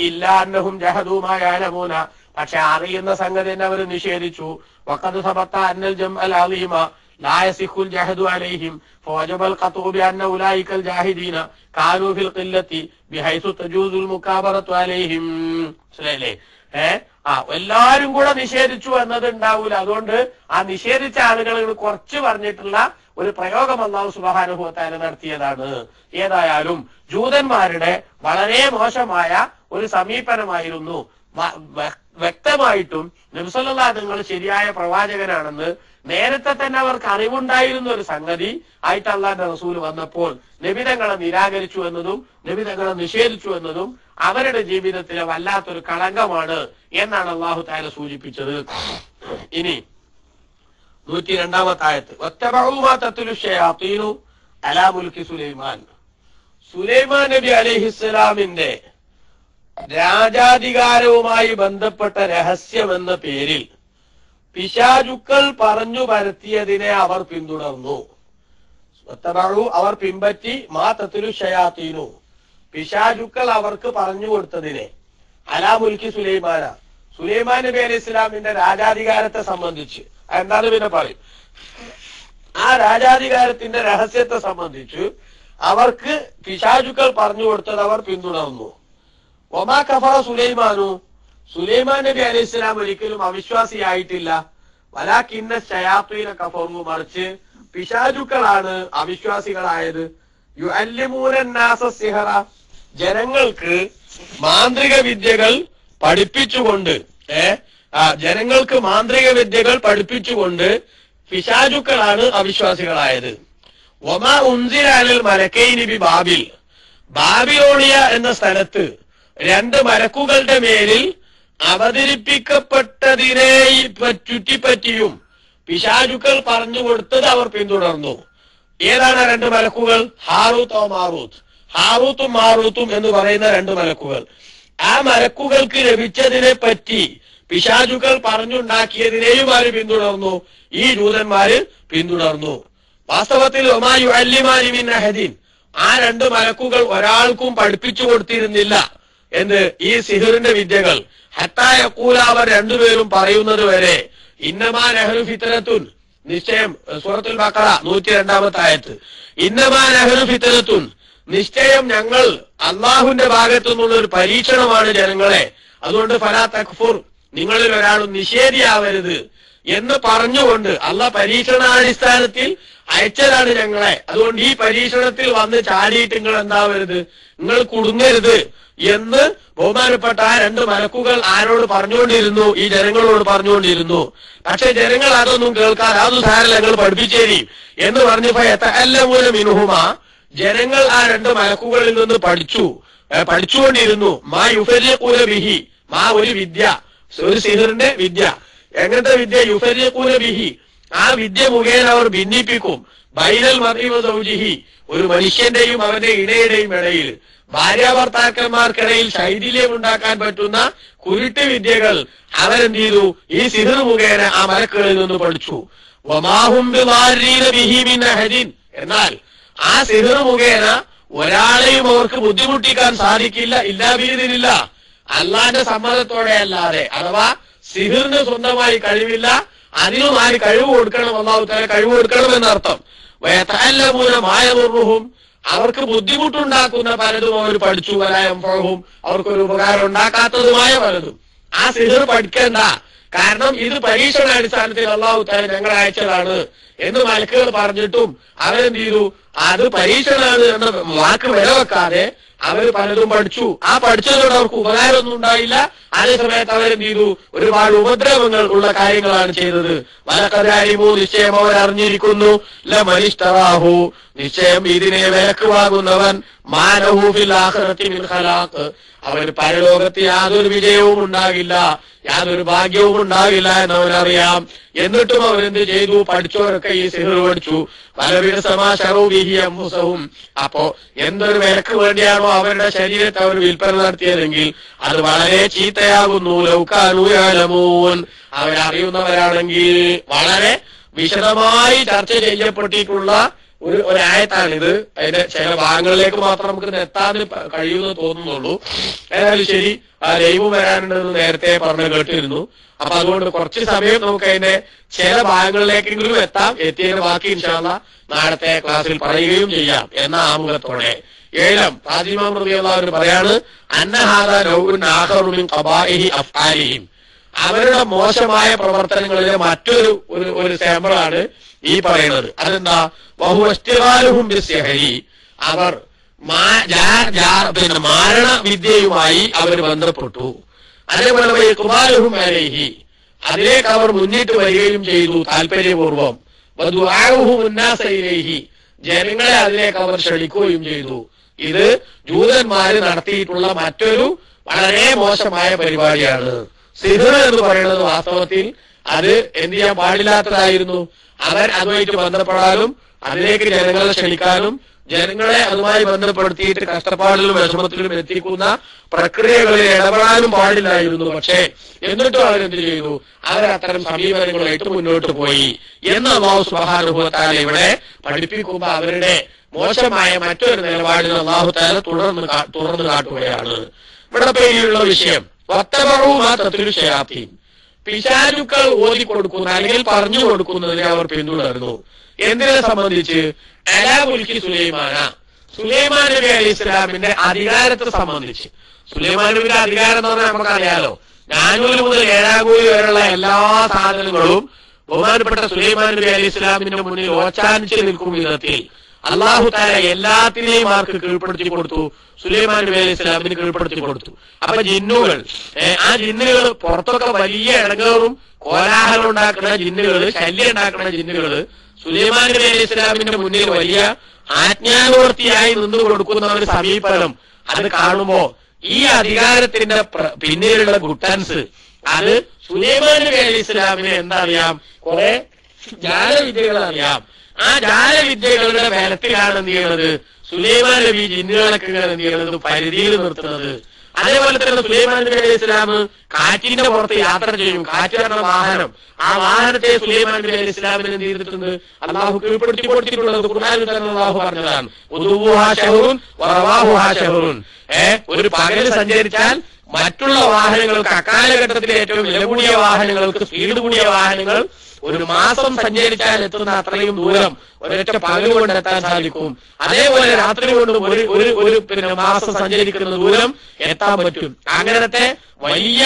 ഇല്ലാ അന്നഹും ജഹദൂ മാ യഅലമൂന, പക്ഷെ അറിയുന്ന സംഗതി തന്നെ അവർ നിഷേധിച്ചു. വഖദ് സബത അന്നൽ ജംഅൽ അലീമ ലാ യസിഖുൽ ജഹദു അലൈഹിം ഫവജബൽ ഖത്ഉ ബിഅന്ന ഉലൈകൽ ജാഹിദീന കാനു ഫിൽ ഖില്ലത്തി ബിഹൈസു തജൂസുൽ മുകാബറത്തു അലൈഹിം. ശരിയല്ലേ? എല്ലാരും കൂടെ നിഷേധിച്ചു എന്നത് ഉണ്ടാവൂല. അതുകൊണ്ട് ആ നിഷേധിച്ച ആളുകൾ കുറച്ച് പറഞ്ഞിട്ടുള്ള ഒരു പ്രയോഗം അല്ലാഹു സുബ്ഹാനഹു വ തആല നടത്തിയതാണ്. ഏതായാലും ജൂതന്മാരുടെ വളരെ മോശമായ ഒരു സമീപനമായിരുന്നു. വ്യക്തമായിട്ടും നബി സല്ലല്ലാഹു അലൈഹി വസല്ലം ശരിയായ പ്രവാചകനാണെന്ന് നേരത്തെ തന്നെ അവർക്ക് അറിവുണ്ടായിരുന്ന ഒരു സംഗതി ആയിട്ട് അല്ലാഹുവിന്റെ റസൂൽ വന്നപ്പോൾ നബിതങ്ങളെ നിരാകരിച്ചു എന്നതും നബിതങ്ങളെ നിഷേധിച്ചു എന്നതും അവരുടെ ജീവിതത്തിലെ വല്ലാത്തൊരു കളങ്കമാണ് എന്നാണ് അല്ലാഹു തആല സൂചിപ്പിച്ചത്. ഇനി 102-ാമത്തെ ആയത്ത്, വത്തബഉ മാ തത്ലു ശയാത്തീനു അലാ മുൽക്കി സുലൈമാൻ. സുലൈമാൻ നബി അലൈഹിസ്സലാമിന്റെ രാജാധികാരവുമായി ബന്ധപ്പെട്ട രഹസ്യം എന്ന പേരിൽ പിശാചുക്കൾ പറഞ്ഞു പരത്തിയതിനെ അവർ പിന്തുടർന്നു. അവർ പിൻപറ്റി മാ തത്ലു ശയാത്തീനു, പിശാചുക്കൾ അവർക്ക് പറഞ്ഞു കൊടുത്തതിനെ, അലാ മുൽക്കി സുലൈമാന, സുലൈമാൻ നബി അലൈഹി ഇസ്ലാമിന്റെ രാജാധികാരത്തെ സംബന്ധിച്ച്. എന്താണ് പിന്നെ പറയും? ആ രാജാധികാരത്തിന്റെ രഹസ്യത്തെ സംബന്ധിച്ച് അവർക്ക് പിശാചുക്കൾ പറഞ്ഞു കൊടുത്തത് അവർ പിന്തുടർന്നു. ഒമാ കഫറ സുലൈമാനു, സുലൈമാൻ നബി അലൈഹി ഇസ്ലാം ഒരിക്കലും അവിശ്വാസിയായിട്ടില്ല. വലാകിന്ന ശയാത്തീന കഫറു, മറിച്ച് പിശാചുക്കളാണ് അവിശ്വാസികളായത്. യുഅല്ലിമൂന നാസ സിഹറ, ജനങ്ങൾക്ക് മാന്ത്രിക വിദ്യകൾ പഠിപ്പിച്ചുകൊണ്ട് ജനങ്ങൾക്ക് മാന്ത്രിക വിദ്യകൾ പഠിപ്പിച്ചുകൊണ്ട് പിശാചുക്കളാണ് അവിശ്വാസികളായത്. വമാ ഉൻസില അലൽ മലക്കൈനി ബി ബാബിൽ, ബാബിലോണിയ എന്ന സ്ഥലത്ത് 2 മലക്കുകളുടെ മേലിൽ അവതരിപ്പിക്കപ്പെട്ടതിനെ ചുറ്റിപ്പറ്റിയും പിശാചുക്കൾ പറഞ്ഞു കൊടുത്തത് അവർ പിന്തുടർന്നു. ഏതാണ് 2 മലക്കുകൾ? ഹാറൂത്ത് മാറൂത്ത്. ഹാറൂത്തും മാറൂത്തും എന്ന് പറയുന്ന 2 മലക്കുകൾ. ആ മലക്കുകൾക്ക് ലഭിച്ചതിനെ പറ്റി പിശാചുക്കൾ പറഞ്ഞുണ്ടാക്കിയതിനെയും ആര് പിന്തുടർന്നു? ഈ ജൂതന്മാര് പിന്തുടർന്നു. വാസ്തവത്തിൽ ഒമാ യുഅല്ലിമാനി മിൻ അഹദിൻ, ആ 2 മലക്കുകൾ ഒരാൾക്കും പഠിപ്പിച്ചു കൊടുത്തിരുന്നില്ല എന്ന് ഈ സിഹിറിന്റെ വിദ്യകൾ. ഹത്താ യഖൂല, അവർ 2 പേരും പറയുന്നത് വരെ, ഇന്നമാ നഹ്നു ഫിത്നത്തുൻ, നിശ്ചയം സൂറത്തുൽ ബഖറ 102-ാമത്തെ ആയത്ത്, ഇന്നമാ നഹ്നു ഫിത്നത്തുൻ, നിശ്ചയം ഞങ്ങൾ അള്ളാഹുവിന്റെ ഭാഗത്തു നിന്നുള്ള ഒരു പരീക്ഷണമാണ് ജനങ്ങളെ, അതുകൊണ്ട് ഫലാ തക്ഫുർ, നിങ്ങളിൽ ഒരാളും നിഷേധിയാവരുത് എന്ന് പറഞ്ഞുകൊണ്ട് അള്ളാഹ് പരീക്ഷണാടിസ്ഥാനത്തിൽ അയച്ചതാണ് ഞങ്ങളെ. അതുകൊണ്ട് ഈ പരീക്ഷണത്തിൽ വന്ന് ചാടിയിട്ട് നിങ്ങൾ എന്താവരുത്, നിങ്ങൾ കുടുങ്ങരുത് എന്ന് ബഹുമാനപ്പെട്ട ആ 2 മലക്കുകൾ ആരോട് പറഞ്ഞുകൊണ്ടിരുന്നു? ഈ ജനങ്ങളോട് പറഞ്ഞുകൊണ്ടിരുന്നു. പക്ഷെ ജനങ്ങൾ അതൊന്നും കേൾക്കാതെ, അതൊന്നും സാരല്ല, ഞങ്ങൾ പഠിപ്പിച്ചേരി എന്ന് പറഞ്ഞു. യതഅല്ലമൂന മിൻഹുമ, ജനങ്ങൾ ആ 2 മലക്കുകളിൽ നിന്ന് പഠിച്ചുകൊണ്ടിരുന്നു. മാ യുഫരിഖൂന ബിഹി, മാ ഒരു വിദ്യ, ഒരു സിഹിറിന്റെ വിദ്യ. എങ്ങനത്തെ വിദ്യ? യുഫരിഖൂന ബിഹി, ആ വിദ്യ മുഖേന അവർ ഭിന്നിപ്പിക്കും. ബൈനൽ മർഇ വ സൗജിഹി, ഒരു മനുഷ്യന്റെയും അവന്റെ ഇണയുടെയും ഇടയിൽ, ഭാര്യാഭർത്താക്കന്മാർക്കിടയിൽ ശൈഥില്യം ഉണ്ടാക്കാൻ പറ്റുന്ന കുരുട്ട് വിദ്യകൾ അവരെന്ത് ചെയ്തു? ഈ സിഹിർ മുഖേന ആ മലക്കുകളിൽ നിന്ന് പഠിച്ചു. വമാഹും ബിദാരീന ബിഹി മിൻ അഹദിൻ, എന്നാൽ ആ സിഹിർ മുഖേന ഒരാളെയും അവർക്ക് ബുദ്ധിമുട്ടിക്കാൻ സാധിക്കില്ല. ഇല്ലാ ബിഇദ്നില്ല, അള്ളാന്റെ സമ്മതത്തോടെ അല്ലാതെ. അഥവാ സിഹിറിന് സ്വന്തമായി കഴിവില്ല, അതിനും ആര് കഴിവ് കൊടുക്കണം? അല്ലാഹു തആല കഴിവ് കൊടുക്കണം എന്നർത്ഥം. വയതഅല്ലമൂന മാ യദുറുഹും, അവർക്ക് ബുദ്ധിമുട്ടുണ്ടാക്കുന്ന പലതും അവർ പഠിച്ചു. വലയംഫഉഹും, അവർക്കൊരു ഉപകാരം ഉണ്ടാക്കാത്തതുമായ പലതും. ആ സിഹിർ പഠിക്കണ്ട, കാരണം ഇത് പരീക്ഷണാടിസ്ഥാനത്തിൽ അല്ലാഹു തആല ഞങ്ങൾ അയച്ചതാണ് എന്ന് മലക്കുകൾ പറഞ്ഞിട്ടും അവരെന്ത് ചെയ്തു? അത് പരീക്ഷണാണ് എന്ന വാക്ക് വില വെക്കാതെ അവർ പലതും പഠിച്ചു. ആ പഠിച്ചതോടെ അവർക്ക് ഉപകാരമൊന്നും ഉണ്ടായില്ല. അതേ സമയത്ത് അവരെന്ത് ചെയ്തു? ഒരുപാട് ഉപദ്രവങ്ങൾ ഉള്ള കാര്യങ്ങളാണ് ചെയ്തത്. വലക്കരാരിമോ, നിശ്ചയം അവർ അറിഞ്ഞിരിക്കുന്നു, ലമനിഷ്തറാഹു, നിശ്ചയം ഇതിനെ വിലക്ക് വാങ്ങുന്നവൻ, മാനഹു ഫിൽ ആഖിറതി മിൻ ഖലാഖ്, അവന് പരലോകത്ത് യാതൊരു വിജയവും ഉണ്ടാകില്ല, യാതൊരു ഭാഗ്യവും ഉണ്ടാകില്ല എന്നവനറിയാം. എന്നിട്ടും അവരെന്ത് ചെയ്തു? പഠിച്ചവരൊക്കെ ഈ സിഹർ പഠിച്ചു. പലവിധസമാശറൂബിഹിയും. അപ്പോ എന്തൊരു വിലക്ക് വേണ്ടിയാണോ അവരുടെ ശരീരത്തെ അവർ വിൽപ്പന നടത്തിയതെങ്കിൽ അത് വളരെ ചീത്തയാകുന്നു. ലൗകാനൂയാലമൂൻ, അവരറിയുന്നവരാണെങ്കിൽ. വളരെ വിശദമായി ചർച്ച ചെയ്യപ്പെട്ടിട്ടുള്ള ഒരു ആയത്താണിത്. അതിന്റെ ചില ഭാഗങ്ങളിലേക്ക് മാത്രം നമുക്ക് എത്താൻ കഴിയുമെന്ന് തോന്നുന്നുള്ളൂ. ഏതായാലും ശരി, ആ ലൈവ് വരാനുണ്ടെന്ന് നേരത്തെ പറഞ്ഞു കേട്ടിരുന്നു. അപ്പൊ അതുകൊണ്ട് കുറച്ച് സമയം നമുക്ക് അതിന്റെ ചില ഭാഗങ്ങളിലേക്കെങ്കിലും എത്തിയതിന്റെ ബാക്കി ഇൻഷാ അല്ലാഹ് നാളത്തെ ക്ലാസ്സിൽ പറയുകയും ചെയ്യാം എന്ന ആമുഖത്തോടെ. 7 ഫാത്തിമ റളിയല്ലാഹു അൻഹ പറയാണ്, അന്നഹാദാ നൗഉൻ ആഖറു മിൻ ഖബാഇഹി അഫ്ആലിഹിം, അവരുടെ മോശമായ പ്രവർത്തനങ്ങളിലെ മറ്റൊരു സാമ്പിളാണ് ഈ പറയുന്നത്. അതെന്താ? വഹുവസ്തിഗാലുഹും ബിസ്സിഹരി, അവർ മാരണ വിദ്യയുമായി അവർ ബന്ധപ്പെട്ടു. അതേപോലെ ഇഖ്ബാലുഹും അലൈഹി, അതിലേക്ക് അവർ മുന്നിട്ട് വരികയും ചെയ്തു താല്പര്യപൂർവ്വം. വദുആഉഹും ഉന്നാസ ഇലൈഹി, ജനങ്ങളെ അതിലേക്ക് അവർ ക്ഷണിക്കുകയും ചെയ്തു. ഇത് ജൂതന്മാര് നടത്തിയിട്ടുള്ള മറ്റൊരു വളരെ മോശമായ പരിപാടിയാണ്. സിഹർ എന്ന് പറയുന്നത് വാസ്തവത്തിൽ അത് എന്ത് ചെയ്യാൻ പാടില്ലാത്തതായിരുന്നു. അവർ അതുമായിട്ട് ബന്ധപ്പെടാനും അതിലേക്ക് ജനങ്ങളെ ക്ഷണിക്കാനും ജനങ്ങളെ അതുമായി ബന്ധപ്പെടുത്തിയിട്ട് കഷ്ടപ്പാടിലും വിഷമത്തിലും എത്തിക്കുന്ന പ്രക്രിയകളിൽ ഇടപെടാനും പാടില്ലായിരുന്നു. പക്ഷേ എന്നിട്ടും അവരെന്ത് ചെയ്തു? അവരത്തരം സമീപനങ്ങളായിട്ട് മുന്നോട്ട് പോയി എന്ന് അല്ലാഹു സുബ്ഹാനഹു വ തആല ഇവിടെ പഠിപ്പിക്കുമ്പോൾ അവരുടെ മോശമായ മറ്റൊരു നിലപാടിന് അല്ലാഹു തആല തുറന്നു കാട്ടുകയാണ്. ഇവിടെ പേരിലുള്ള വിഷയം പിശാചുക്കൾ ഓതിക്കൊടുക്കുന്ന അല്ലെങ്കിൽ പറഞ്ഞു കൊടുക്കുന്നതിനെ അവർ പിന്തുടർന്നു. എന്തിനെ സംബന്ധിച്ച്? അലാ മുൽക്കി സുലൈമാൻ നബി അലൈഹി ഇസ്ലാമിന്റെ അധികാരത്തെ സംബന്ധിച്ച്. സുലൈമാൻ നബിയുടെ അധികാരം എന്ന് പറഞ്ഞാൽ നമുക്കറിയാലോ, 400 മുതൽ 7 വരെയുള്ള എല്ലാ സാധനങ്ങളും ബഹുമാനപ്പെട്ട സുലൈമാൻ നബി അലൈഹി ഇസ്ലാമിന്റെ മുന്നിൽ ഓച്ചാനിച്ച് നിൽക്കും വിധത്തിൽ അല്ലാഹു തആല എല്ലാത്തിനെയും ആർക്ക് കീഴ്പ്പെടുത്തി കൊടുത്തു? സുലൈമാൻ നബി അലൈഹി ഇസ്ലാമിന് കീഴ്പ്പെടുത്തി കൊടുത്തു. അപ്പൊ ജിന്നുകൾ, ആ ജിന്നുകൾ പുറത്തൊക്കെ വലിയ ഇടങ്ങേറും കോലാഹലം ഉണ്ടാക്കുന്ന ജിന്നുകള്, ശല്യം ഉണ്ടാക്കുന്ന ജിന്നുകള് സുലൈമാൻ നബി അലൈഹി ഇസ്ലാമിന്റെ മുന്നിൽ വലിയ ആജ്ഞാനുവർത്തിയായി നിന്നു കൊടുക്കുന്ന ഒരു സമീപനം അത് കാണുമ്പോ ഈ അധികാരത്തിന്റെ പിന്നിലുള്ള ഗുട്ടൻസ് അത് സുലൈമാൻ നബി അലൈഹി ഇസ്ലാമിന് എന്താ അറിയാം? കുറെ ജാലവിദ്യകൾ അറിയാം. ആ ജാലവിദ്യകളുടെ ബലത്തിലാണ് എന്ത് ചെയ്യുന്നത്? സുലൈമാൻ നബി ജിന്നുകളൊക്കെ എന്ത് ചെയ്യുന്നത്? പരിധിയിൽ നിർത്തുന്നത്. അതേപോലെ തന്നെ സുലൈമാൻ നബി അലൈഹി ഇസ്ലാം കാറ്റിന്റെ പുറത്ത് യാത്ര ചെയ്യും. കാറ്റ് എന്ന വാഹനം, ആ വാഹനത്തെ സുലൈമാൻ നബി അലൈഹി ഇസ്ലാമിന് എന്ത് ചെയ്തിട്ടുണ്ട്? അല്ലാഹു കീഴ്പ്പെടുത്തി കൊടുത്തിട്ടുള്ളത് ഖുർആനിൽ തന്നെ അല്ലാഹു പറഞ്ഞതാണ്. ഉദുവുഹാ ശഹ്റുൻ വറവാഹുഹാ ശഹ്റുൻ. ഒരു പകല് സഞ്ചരിച്ചാൽ മറ്റുള്ള വാഹനങ്ങൾക്ക്, അക്കാലഘട്ടത്തിലെ ഏറ്റവും വില കൂടിയ വാഹനങ്ങൾക്ക്, സ്പീഡ് കൂടിയ വാഹനങ്ങൾ 1 മാസം സഞ്ചരിച്ചാൽ എത്തുന്ന അത്രയും ദൂരം ഒരൊറ്റ പകൽ കൊണ്ട് എത്താൻ സാധിക്കും. അതേപോലെ രാത്രി കൊണ്ട് ഒരു മാസം സഞ്ചരിക്കുന്ന ദൂരം എത്താൻ പറ്റും. അങ്ങനത്തെ വലിയ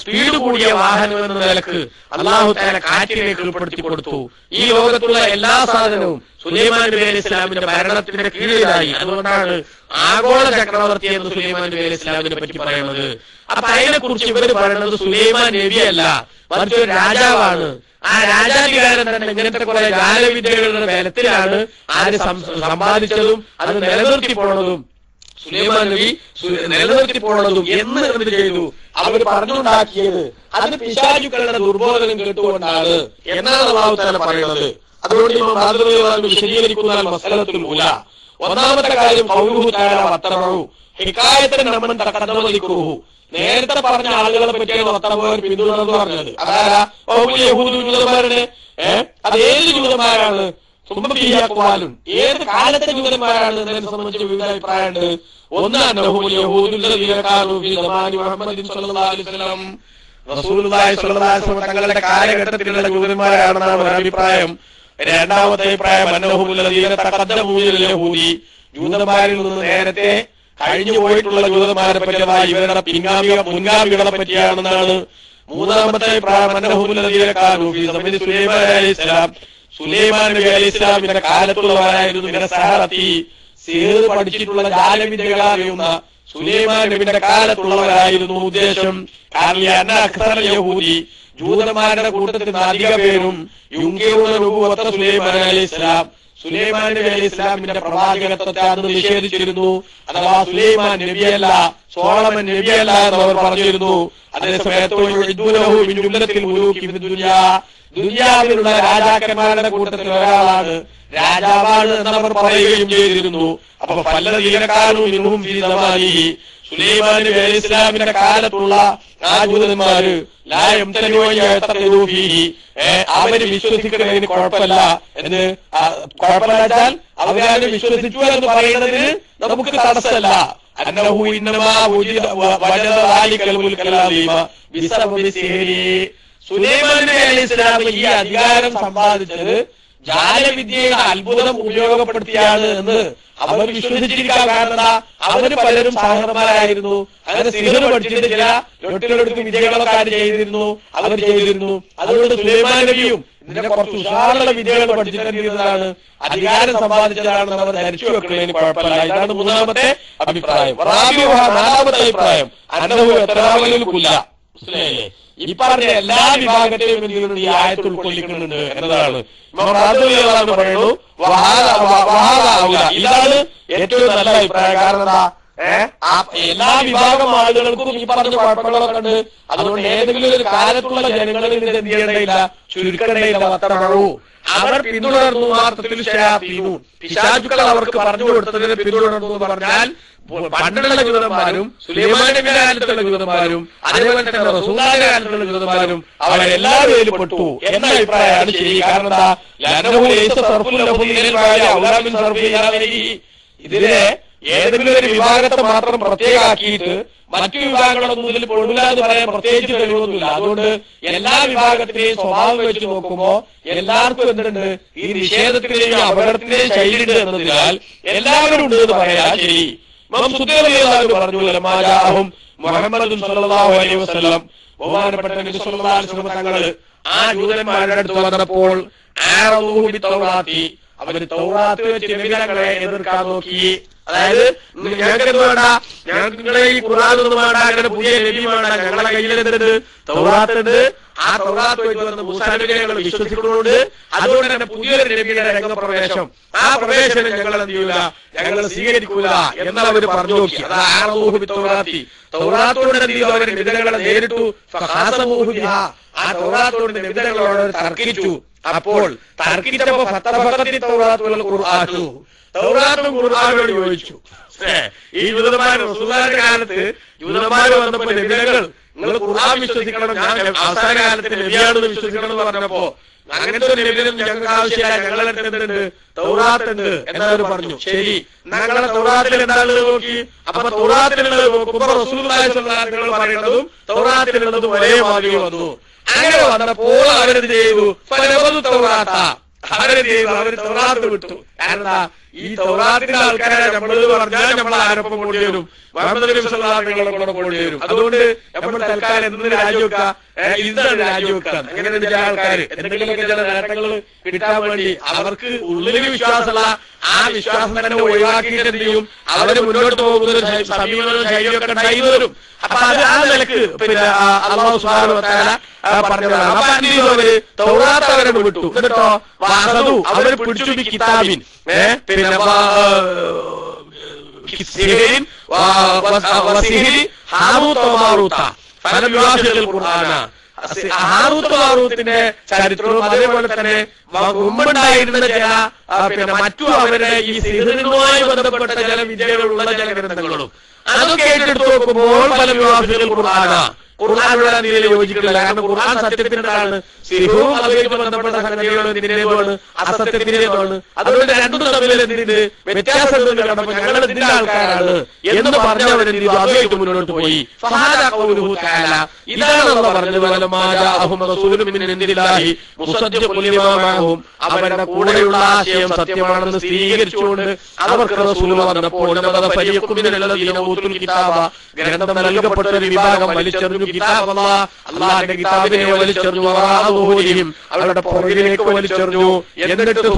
സ്പീഡ് കൂടിയ വാഹനം എന്ന നിലക്ക് അല്ലാഹു തആല കാറ്റിനെ കീഴ്പ്പെടുത്തി കൊടുത്തു. ഈ ലോകത്തുള്ള എല്ലാ സാധനവും സുലൈമാൻ നബി അലൈഹി ഇസ്ലാമിന്റെ ഭരണത്തിന്റെ കീഴിലായി. അതുകൊണ്ടാണ് ആഗോള ചക്രവർത്തി എന്ന് സുലൈമാൻ നബി അലൈഹി ഇസ്ലാമിനെ പറ്റി പറയുന്നത്. അപ്പൊ അതിനെ കുറിച്ച് ഇവർ പറയുന്നത് സുലൈമാൻ നബിയല്ല, മറിച്ച് ഒരു രാജാവാണ്. ആ രാജാധികാരം തന്നെ ഇങ്ങനത്തെ കുറെ ജാലവിദ്യകളുടെ ബലത്തിലാണ് ആര് സമ്പാദിച്ചതും അത് നിലനിർത്തി പോണതും സുലൈമാൻ നബി നിലനിർത്തി പോണതും എന്ന് എന്ത് ചെയ്തു? അവർ പറഞ്ഞുണ്ടാക്കിയത് അത് പിശാചുക്കളുടെ ദുർബോധനം കേട്ടുകൊണ്ടാണ് എന്നാണ് അല്ലാഹു തആല പറയുന്നത്. അതുകൊണ്ട് വിശദീകരിക്കുന്ന മസലത്തുൽ ഊല, ഒന്നാമത്തെ കാര്യം ഖൗലുഹു തആല വത്തറഹു ഹികായത്തൻ നമ്മൾ തഖദ്ദമദിക്റുഹു, നേരത്തെ പറഞ്ഞ ആളുകളെ പറ്റിയാണ് വത്തറഹു പിന്തുടർന്ന് പറഞ്ഞത്. അതാരാ? ജൂതന്മാരുടെ. അത് ഏത് ജൂതന്മാരാണ്? സുബ്ബിയാഖ്വാലുൻ, ഏത് കാലത്തെ ജൂതന്മാരാണ് എന്നതിനെ സംബന്ധിച്ച് വിവിധ അഭിപ്രായമുണ്ട്. ഒന്ന് റസൂലുള്ളാഹി സ്വല്ലല്ലാഹു അലൈഹി വസല്ലം തങ്ങളുടെ കാലഘട്ടത്തിലുള്ള ജൂതന്മാരാണെന്നാണ് ഒരു അഭിപ്രായം. രണ്ടാമത്തെ അഭിപ്രായം ജൂതന്മാരിൽ നിന്ന് നേരത്തെ കഴിഞ്ഞു പോയിട്ടുള്ള ജൂതന്മാരെ പറ്റിയതായ ഇവരുടെ മുൻഗാമികളെ പറ്റിയാണെന്നാണ്. മൂന്നാമത്തെ അഭിപ്രായം സുലൈമാൻ നബി അലൈഹി ഇസ്ലാമിന്റെ കാലത്തുള്ളവരായിരുന്നു. സിഹർ പഠിച്ചിട്ടുള്ള ജാലവിദ്യകൾ അറിയുന്ന സുലൈമാൻ നബിയുടെ കാലത്തുള്ളവരായിരുന്നു ഉദ്ദേശം. കാരണം അക്സറൽ യഹൂദി, ജൂതന്മാരുടെ കൂട്ടത്തിൽ നിന്ന് അധിക പേരും സുലൈമാൻ അലൈഹിസ്സലാം, സുലൈമാൻ നബി അലൈഹി ഇസ്ലാമിന്റെ പ്രവാചകത്വത്തെ അന്ന് നിഷേധിച്ചിരുന്നു. അഥവാ സുലൈമാൻ നബിയല്ല, സോളമൻ നബിയല്ല എന്ന് അവർ പറഞ്ഞിരുന്നു. അതേസമയത്ത് ദുനിയാവിലുള്ള രാജാക്കന്മാരുടെ കൂട്ടത്തിൽ ഒരാളാണ്, രാജാവാണ് എന്നവർ പറയുകയും ചെയ്തിരുന്നു. അപ്പൊ സുലൈമാൻ നബി അലൈഹി ഇസ്ലാമിന്റെ കാലത്തുള്ള ആ ജൂതന്മാര് അവര് വിശ്വസിക്കുന്നതിന് കുഴപ്പമില്ല എന്ന്, കുഴപ്പമില്ല വെച്ചാൽ അവരാരും വിശ്വസിച്ചു എന്ന് പറയുന്നതിന് നമുക്ക് തടസ്സമല്ല. സുലൈമാൻ നബി അലൈഹി ഇസ്ലാം ഈ അധികാരം സമ്പാദിച്ചത് ജാലവിദ്യയുടെ അത്ഭുതം ഉപയോഗപ്പെടുത്തിയാണ് എന്ന് അവർ വിശ്വസിച്ചിരിക്കാൻ. കാരണം അവര് പലരും സാഹർമാരായിരുന്നു, അങ്ങനെ സിഹർ പഠിച്ചിട്ട് ചില ലൊട്ടിലെടുത്ത് വിദ്യകളൊക്കെ ചെയ്തിരുന്നു, അവർ ചെയ്തിരുന്നു. അതുകൊണ്ട് സുലൈമാൻ നബിയും ഇതിന്റെ കുറച്ച് ഉഷാറുള്ള വിദ്യകൾ പഠിച്ചിട്ടുള്ളതാണ്, അധികാരം സമ്പാദിച്ചതാണെന്ന് അവർ ധരിച്ചു വെക്കുന്നതിന് കുഴപ്പമില്ല. ഇതാണ് മൂന്നാമത്തെ അഭിപ്രായം. നാലാമത്തെ അഭിപ്രായം അന്നഹുല്ല, ഈ പറഞ്ഞ എല്ലാ വിഭാഗത്തെയും ഈ ആയത്ത് ഉൾക്കൊള്ളിക്കുന്നുണ്ട് എന്നതാണ്. പറയുന്നു ഇതാണ് ഏറ്റവും നല്ല അഭിപ്രായം. കാരണം എല്ലാ വിഭാഗം ആളുകൾക്കും ഈ പറഞ്ഞ കുഴപ്പങ്ങളൊക്കെ ഉണ്ട്. അതുകൊണ്ട് ഏതെങ്കിലും ഒരു കാലത്തുള്ള ജനങ്ങളിൽ ഇത് എന്ത് ചെയ്യേണ്ടയില്ല, ചുരുക്കേണ്ടയില്ല. അവർ പിന്തുടർന്നു മാത്രത്തിൽ പിശാചുക്കൾ അവർക്ക് പറഞ്ഞു കൊടുത്തതിന് പിന്തുടർന്നു എന്ന് പറഞ്ഞാൽ പണ്ടുള്ള ജൂതന്മാരും സുലൈമാൻ നബിയുടെ കാലത്തുള്ള ജൂതന്മാരും അതേപോലെ തന്നെ റസൂലുള്ളാഹിയുടെ കാലത്തുള്ള ജൂതന്മാരും അവരെല്ലാവരും പെട്ടു എന്ന അഭിപ്രായമാണ് ശരി. കാരണം ഇതിലെ ഏതെങ്കിലും ഒരു വിഭാഗത്തെ മാത്രം പ്രത്യേകമാക്കിയിട്ട് മറ്റു വിഭാഗങ്ങളൊന്നും ഇതിൽ പെടില്ല എന്ന് പറയാൻ പ്രത്യേകിച്ച് കഴിവൊന്നുമില്ല. അതുകൊണ്ട് എല്ലാ വിഭാഗത്തിന്റെയും സ്വഭാവം വെച്ച് നോക്കുമ്പോ എല്ലാവർക്കും എന്തുണ്ട്, ഈ നിഷേധത്തിന്റെയും അപകടത്തിന്റെയും ശൈലിയുണ്ട് എന്നതിനാൽ എല്ലാവരും ഉണ്ട് എന്ന് പറയാ ശരി. പറഞ്ഞു മുഹമ്മദ് സല്ലല്ലാഹു അലൈഹി വസല്ലം, ബഹുമാനപ്പെട്ട നബി സല്ലല്ലാഹു അലൈഹി വസല്ലം തങ്ങള് ആ ജൂതന്മാരുടെ അടുത്ത് വന്നപ്പോൾ അവര് തൗറാത്ത് വെച്ച് നബികളെ എതിർക്കാൻ നോക്കി. അതായത് ഞങ്ങൾക്ക് എന്ത് വേണ്ട, ഞങ്ങൾക്ക് നിങ്ങളെ ഈ ഖുർആനൊന്നും വേണ്ട, അങ്ങനെ പുതിയ നബി വേണ്ട, ഞങ്ങളെ കയ്യിലെന്തുണ്ട്, തൗറാത്തുണ്ട്. ആ തൗറാത്ത് വെച്ച് വന്ന് മൂസാ നബിയെ ഞങ്ങൾ വിശ്വസിക്കുന്നുണ്ട്. അതുകൊണ്ട് തന്നെ പുതിയൊരു നബിയുടെ രംഗപ്രവേശം, ആ പ്രവേശനം ഞങ്ങൾ എന്ത് ചെയ്യൂല, ഞങ്ങൾ സ്വീകരിക്കൂല എന്നവർ പറഞ്ഞു നോക്കി. തൗറാത്തോട് എന്ത് ചെയ്തു, അവർ നിബിധകളെ നേരിട്ടു. ആ തൗറാത്തോട് നിബിധകളോട് തർക്കിച്ചു. അപ്പോൾ തർക്കിച്ചപ്പോ തൗറാത്തും ഖുർആനോട് ചോദിച്ചു. ഈ ജൂതന്മാർ റസൂലുള്ളാഹിയുടെ കാലത്ത് ജൂതന്മാർ വന്നപ്പോ നബികൾ നിങ്ങൾ ഖുർആൻ വിശ്വസിക്കണം, ഞാൻ അവസാന കാലത്ത് നബിയാണെന്ന് വിശ്വസിക്കണം എന്ന് പറഞ്ഞപ്പോ അങ്ങനത്തെ ഒരു നബിയും ഞങ്ങൾക്ക് ആവശ്യമില്ല, ഞങ്ങളുടെ എന്തുണ്ട്, തൗറാത്തുണ്ട് എന്നവർ പറഞ്ഞു. ശരി, ഞങ്ങളെ തൗറാത്തിൽ എന്താണെന്ന് നോക്കി. അപ്പൊ തൗറാത്തിലുള്ളത് നോക്കുമ്പോ റസൂലുള്ളാഹി സ്വല്ലല്ലാഹു അലൈഹി വസല്ലം പറയുന്നതും തൗറാത്തിലുള്ളതും ഒരേ മാതിരി വന്നു. അങ്ങനെ വന്നപ്പോൾ അവരെന്ത് ചെയ്തു, അവരെന്ത് ചെയ്തു, അവര് തൗറാത്ത് വിട്ടു. കാരണം ഈ തൗറാത്തിന്റെ ആൾക്കാരെ നമ്മളത് പറഞ്ഞാൽ നമ്മളെ ആരോപം കൊണ്ടു വരും, മുഹമ്മദ് നബി സല്ലല്ലാഹു അലൈഹി വസല്ലം കൂടെ കൊണ്ടു വരും. അതുകൊണ്ട് നമ്മൾ തൽക്കാലം എന്തിന് രാജിവെക്കുക, ഇതാണ് രാജിവെക്കുക. അങ്ങനെ ചില ആൾക്കാർ എന്തെങ്കിലുമൊക്കെ ചില നേട്ടങ്ങൾ കിട്ടാൻ വേണ്ടി അവർക്ക് ഉള്ളിൽ വിശ്വാസമുള്ള ആ വിശ്വാസം തന്നെ ഒഴിവാക്കിയിട്ട് എന്ത് ചെയ്യും, അവര് മുന്നോട്ട് പോകുന്ന സമീപനവും ശൈലിയൊക്കെ ഉണ്ടായിരുന്നു വരും. അപ്പൊ അത് ആ നിലക്ക് പിന്നെ അല്ലാഹു സുബ്ഹാനഹു വ തആല പറഞ്ഞതാണ്. അപ്പൊ എന്ത് ചെയ്തു, അവര് തൗറാത്ത് അവരെ വിട്ടു. എന്നിട്ടോ അവര് പിടിച്ചു കിതാബിൻ, പിന്നെ ഹാറൂത്തിന്റെ ചരിത്രവും അതേപോലെ തന്നെ മുമ്പുണ്ടായിരുന്ന ചില പിന്നെ മറ്റു അവരുടെ ഈ സിഹറിനുമായി ബന്ധപ്പെട്ട ചില വിദ്യകളുള്ള ചില ഗ്രന്ഥങ്ങളും അതൊക്കെ ഏറ്റെടുത്ത് നോക്കുമ്പോൾ പല വിവാഹികൾ ഖുർആാനുള്ള നിലയിൽ യോജിക്കുന്നില്ല. കാരണം ഖുർആൻ സത്യത്തിനാണ്, സിഹറും അതുമായിട്ട് ബന്ധപ്പെട്ട സംഗതികളും എന്തിനേതുമാണ്, അസത്യത്തിനേതുമാണ്. അതുകൊണ്ട് രണ്ടും തമ്മിൽ എന്തിന് വ്യത്യാസം കണ്ടപ്പോ ഞങ്ങൾ ഇതിന്റെ ആൾക്കാരാണ് എന്ന് പറഞ്ഞവരെന്ത് ചെയ്തു, അതുമായിട്ട് മുന്നോട്ട് പോയി. ഇതാണ് പറഞ്ഞത്, അവരുടെ കൂടെയുള്ള ആശയം സത്യമാണെന്ന് സ്ഥിരീകരിച്ചുകൊണ്ട് അവർക്ക് റസൂൽ വന്നപ്പോൾ ഗ്രന്ഥം നൽകപ്പെട്ട ഒരു വിഭാഗം വലിച്ചെറിഞ്ഞു കിതാബ് അല്ലാഹുവിന്റെ കിതാബിനെ വലിച്ചെറിഞ്ഞു, വറാഅഹുലിഹിം അവരുടെ പുറകിലേക്ക് വലിച്ചെറിഞ്ഞു. എന്നിട്ട്